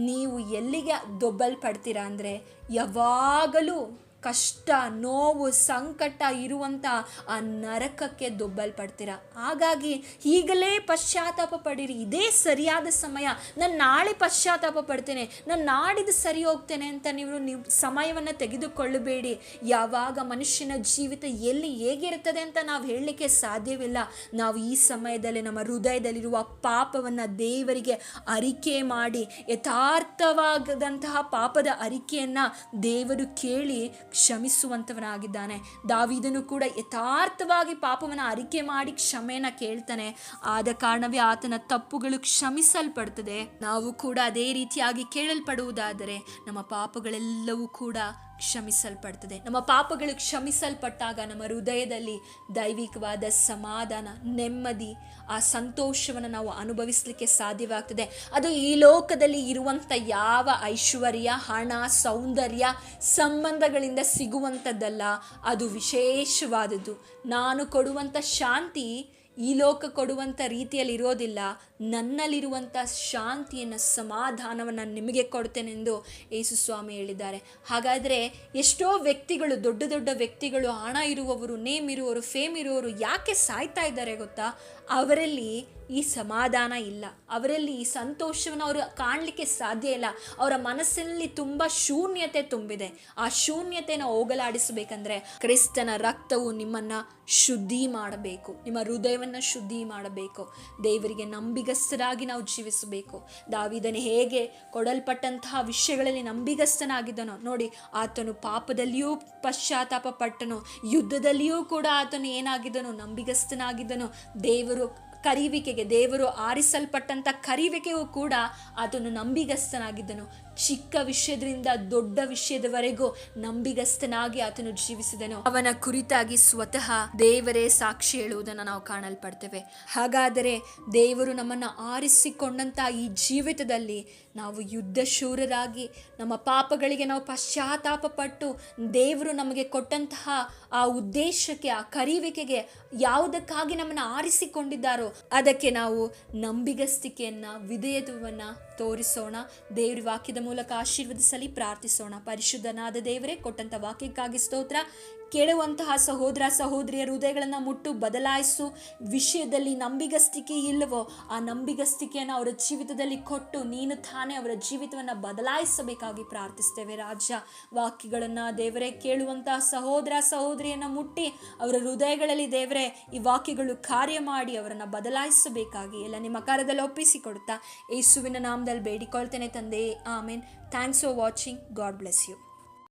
ನೀವು ಎಲ್ಲಿಗೆ ದೊಬ್ಬಲ್ಪಡ್ತೀರಾ ಅಂದರೆ ಯಾವಾಗಲೂ ಕಷ್ಟ, ನೋವು, ಸಂಕಟ ಇರುವಂಥ ಆ ನರಕಕ್ಕೆ ದೊಬ್ಬಲ್ಪಡ್ತೀರ. ಹಾಗಾಗಿ ಈಗಲೇ ಪಶ್ಚಾತ್ತಾಪ ಪಡಿರಿ. ಇದೇ ಸರಿಯಾದ ಸಮಯ. ನಾನು ನಾಳೆ ಪಶ್ಚಾತ್ತಾಪ ಪಡ್ತೇನೆ, ನಾನು ನಾಡಿದ್ದು ಸರಿ ಹೋಗ್ತೇನೆ ಅಂತ ನೀವು ಸಮಯವನ್ನು ತೆಗೆದುಕೊಳ್ಳಬೇಡಿ. ಯಾವಾಗ ಮನುಷ್ಯನ ಜೀವಿತ ಎಲ್ಲಿ ಹೇಗಿರ್ತದೆ ಅಂತ ನಾವು ಹೇಳಲಿಕ್ಕೆ ಸಾಧ್ಯವಿಲ್ಲ. ನಾವು ಈ ಸಮಯದಲ್ಲಿ ನಮ್ಮ ಹೃದಯದಲ್ಲಿರುವ ಪಾಪವನ್ನು ದೇವರಿಗೆ ಅರಿಕೆ ಮಾಡಿ, ಯಥಾರ್ಥವಾಗದಂತಹ ಪಾಪದ ಅರಿಕೆಯನ್ನು ದೇವರು ಕೇಳಿ ಕ್ಷಮಿಸುವಂಥವನಾಗಿದ್ದಾನೆ. ದಾವೀದನು ಕೂಡ ಯಥಾರ್ಥವಾಗಿ ಪಾಪವನ್ನು ಅರಿಕೆ ಮಾಡಿ ಕ್ಷಮೆಯನ್ನು ಕೇಳ್ತಾನೆ. ಆದ ಕಾರಣವೇ ಆತನ ತಪ್ಪುಗಳು ಕ್ಷಮಿಸಲ್ಪಡ್ತದೆ. ನಾವು ಕೂಡ ಅದೇ ರೀತಿಯಾಗಿ ಕೇಳಲ್ಪಡುವುದಾದರೆ ನಮ್ಮ ಪಾಪಗಳೆಲ್ಲವೂ ಕೂಡ ಕ್ಷಮಿಸಲ್ಪಡ್ತದೆ. ನಮ್ಮ ಪಾಪಗಳು ಕ್ಷಮಿಸಲ್ಪಟ್ಟಾಗ ನಮ್ಮ ಹೃದಯದಲ್ಲಿ ದೈವಿಕವಾದ ಸಮಾಧಾನ, ನೆಮ್ಮದಿ, ಆ ಸಂತೋಷವನ್ನು ನಾವು ಅನುಭವಿಸಲಿಕ್ಕೆ ಸಾಧ್ಯವಾಗ್ತದೆ. ಅದು ಈ ಲೋಕದಲ್ಲಿ ಇರುವಂಥ ಯಾವ ಐಶ್ವರ್ಯ, ಹಣ, ಸೌಂದರ್ಯ, ಸಂಬಂಧಗಳಿಂದ ಸಿಗುವಂಥದ್ದಲ್ಲ. ಅದು ವಿಶೇಷವಾದದ್ದು. ನಾನು ಕೊಡುವಂಥ ಶಾಂತಿ ಈ ಲೋಕ ಕೊಡುವಂಥ ರೀತಿಯಲ್ಲಿ ಇರೋದಿಲ್ಲ. ನನ್ನಲ್ಲಿರುವಂಥ ಶಾಂತಿಯನ್ನು, ಸಮಾಧಾನವನ್ನು ನಿಮಗೆ ಕೊಡ್ತೇನೆಂದು ಯೇಸು ಸ್ವಾಮಿ ಹೇಳಿದ್ದಾರೆ. ಹಾಗಾದರೆ ಎಷ್ಟೋ ವ್ಯಕ್ತಿಗಳು, ದೊಡ್ಡ ದೊಡ್ಡ ವ್ಯಕ್ತಿಗಳು, ಹಣ ಇರುವವರು, ನೇಮ್ ಇರುವವರು, ಫೇಮ್ ಇರುವವರು ಯಾಕೆ ಸಾಯ್ತಾ ಇದ್ದಾರೆ ಗೊತ್ತಾ? ಅವರಲ್ಲಿ ಈ ಸಮಾಧಾನ ಇಲ್ಲ, ಅವರಲ್ಲಿ ಈ ಸಂತೋಷವನ್ನು ಅವರು ಕಾಣಲಿಕ್ಕೆ ಸಾಧ್ಯ ಇಲ್ಲ. ಅವರ ಮನಸ್ಸಿನಲ್ಲಿ ತುಂಬ ಶೂನ್ಯತೆ ತುಂಬಿದೆ. ಆ ಶೂನ್ಯತೆಯನ್ನು ಹೋಗಲಾಡಿಸಬೇಕಂದ್ರೆ ಕ್ರಿಸ್ತನ ರಕ್ತವು ನಿಮ್ಮನ್ನು ಶುದ್ಧಿ ಮಾಡಬೇಕು, ನಿಮ್ಮ ಹೃದಯವನ್ನು ಶುದ್ಧಿ ಮಾಡಬೇಕು. ದೇವರಿಗೆ ನಂಬಿಗಸ್ತರಾಗಿ ನಾವು ಜೀವಿಸಬೇಕು. ದಾವೀದನು ಹೇಗೆ ಕೊಡಲ್ಪಟ್ಟಂತಹ ವಿಷಯಗಳಲ್ಲಿ ನಂಬಿಗಸ್ತನಾಗಿದ್ದನೋ ನೋಡಿ, ಆತನು ಪಾಪದಲ್ಲಿಯೂ ಪಶ್ಚಾತ್ತಾಪ ಪಟ್ಟನು, ಯುದ್ಧದಲ್ಲಿಯೂ ಕೂಡ ಆತನು ಏನಾಗಿದ್ದನು? ನಂಬಿಗಸ್ತನಾಗಿದ್ದನು. ದೇವರು ಆರಿಸಲ್ಪಟ್ಟಂಥ ಕರಿವಿಕೆಯೂ ಕೂಡ ಆತನು ನಂಬಿಗಸ್ತನಾಗಿದ್ದನು. ಚಿಕ್ಕ ವಿಷಯದಿಂದ ದೊಡ್ಡ ವಿಷಯದವರೆಗೂ ನಂಬಿಗಸ್ತನಾಗಿ ಆತನು ಜೀವಿಸಿದನು. ಅವನ ಕುರಿತಾಗಿ ಸ್ವತಃ ದೇವರೇ ಸಾಕ್ಷಿ ಹೇಳುವುದನ್ನು ನಾವು ಕಾಣಲ್ಪಡ್ತೇವೆ. ಹಾಗಾದರೆ ದೇವರು ನಮ್ಮನ್ನು ಆರಿಸಿಕೊಂಡಂಥ ಈ ಜೀವಿತದಲ್ಲಿ ನಾವು ಯುದ್ಧ ಶೂರರಾಗಿ ನಮ್ಮ ಪಾಪಗಳಿಗೆ ನಾವು ಪಶ್ಚಾತ್ತಾಪ ಪಟ್ಟು ದೇವರು ನಮಗೆ ಕೊಟ್ಟಂತಹ ಆ ಉದ್ದೇಶಕ್ಕೆ, ಆ ಕರಿವಿಕೆಗೆ ಯಾವುದಕ್ಕಾಗಿ ನಮ್ಮನ್ನು ಆರಿಸಿಕೊಂಡಿದ್ದಾರೋ ಅದಕ್ಕೆ ನಾವು ನಂಬಿಗಸ್ತಿಕೆಯನ್ನು, ವಿಧೇಯತ್ವವನ್ನು ತೋರಿಸೋಣ. ದೇವ್ರ ವಾಕ್ಯದ ಮೂಲಕ ಆಶೀರ್ವದಿಸಲಿ. ಪ್ರಾರ್ಥಿಸೋಣ. ಪರಿಶುದ್ಧನಾದ ದೇವರೇ, ಕೊಟ್ಟಂಥ ವಾಕ್ಯಕ್ಕಾಗಿ ಸ್ತೋತ್ರ. ಕೇಳುವಂತಹ ಸಹೋದರ ಸಹೋದರಿಯರ ಹೃದಯಗಳನ್ನು ಮುಟ್ಟು ಬದಲಾಯಿಸು. ವಿಷಯದಲ್ಲಿ ನಂಬಿಗಸ್ತಿಕೆ ಇಲ್ಲವೋ ಆ ನಂಬಿಗಸ್ತಿಕೆಯನ್ನು ಅವರ ಜೀವಿತದಲ್ಲಿ ಕೊಟ್ಟು ನೀನು ತಾನೇ ಅವರ ಜೀವಿತವನ್ನು ಬದಲಾಯಿಸಬೇಕಾಗಿ ಪ್ರಾರ್ಥಿಸ್ತೇವೆ. ರಾಜ್ಯ ವಾಕ್ಯಗಳನ್ನು ದೇವರೇ ಕೇಳುವಂತಹ ಸಹೋದರ ಸಹೋದರಿಯನ್ನು ಮುಟ್ಟಿ ಅವರ ಹೃದಯಗಳಲ್ಲಿ ದೇವರೇ ಈ ವಾಕ್ಯಗಳು ಕಾರ್ಯ ಮಾಡಿ ಅವರನ್ನು ಬದಲಾಯಿಸಬೇಕಾಗಿ ಎಲ್ಲ ನಿಮ್ಮ ಕಾರ್ಯದಲ್ಲಿ ಒಪ್ಪಿಸಿಕೊಡುತ್ತಾ ಯೇಸುವಿನ ನಾಮದಲ್ಲಿ ಬೇಡಿಕೊಳ್ತೇನೆ ತಂದೆ. Amen. Thanks for watching. God bless you.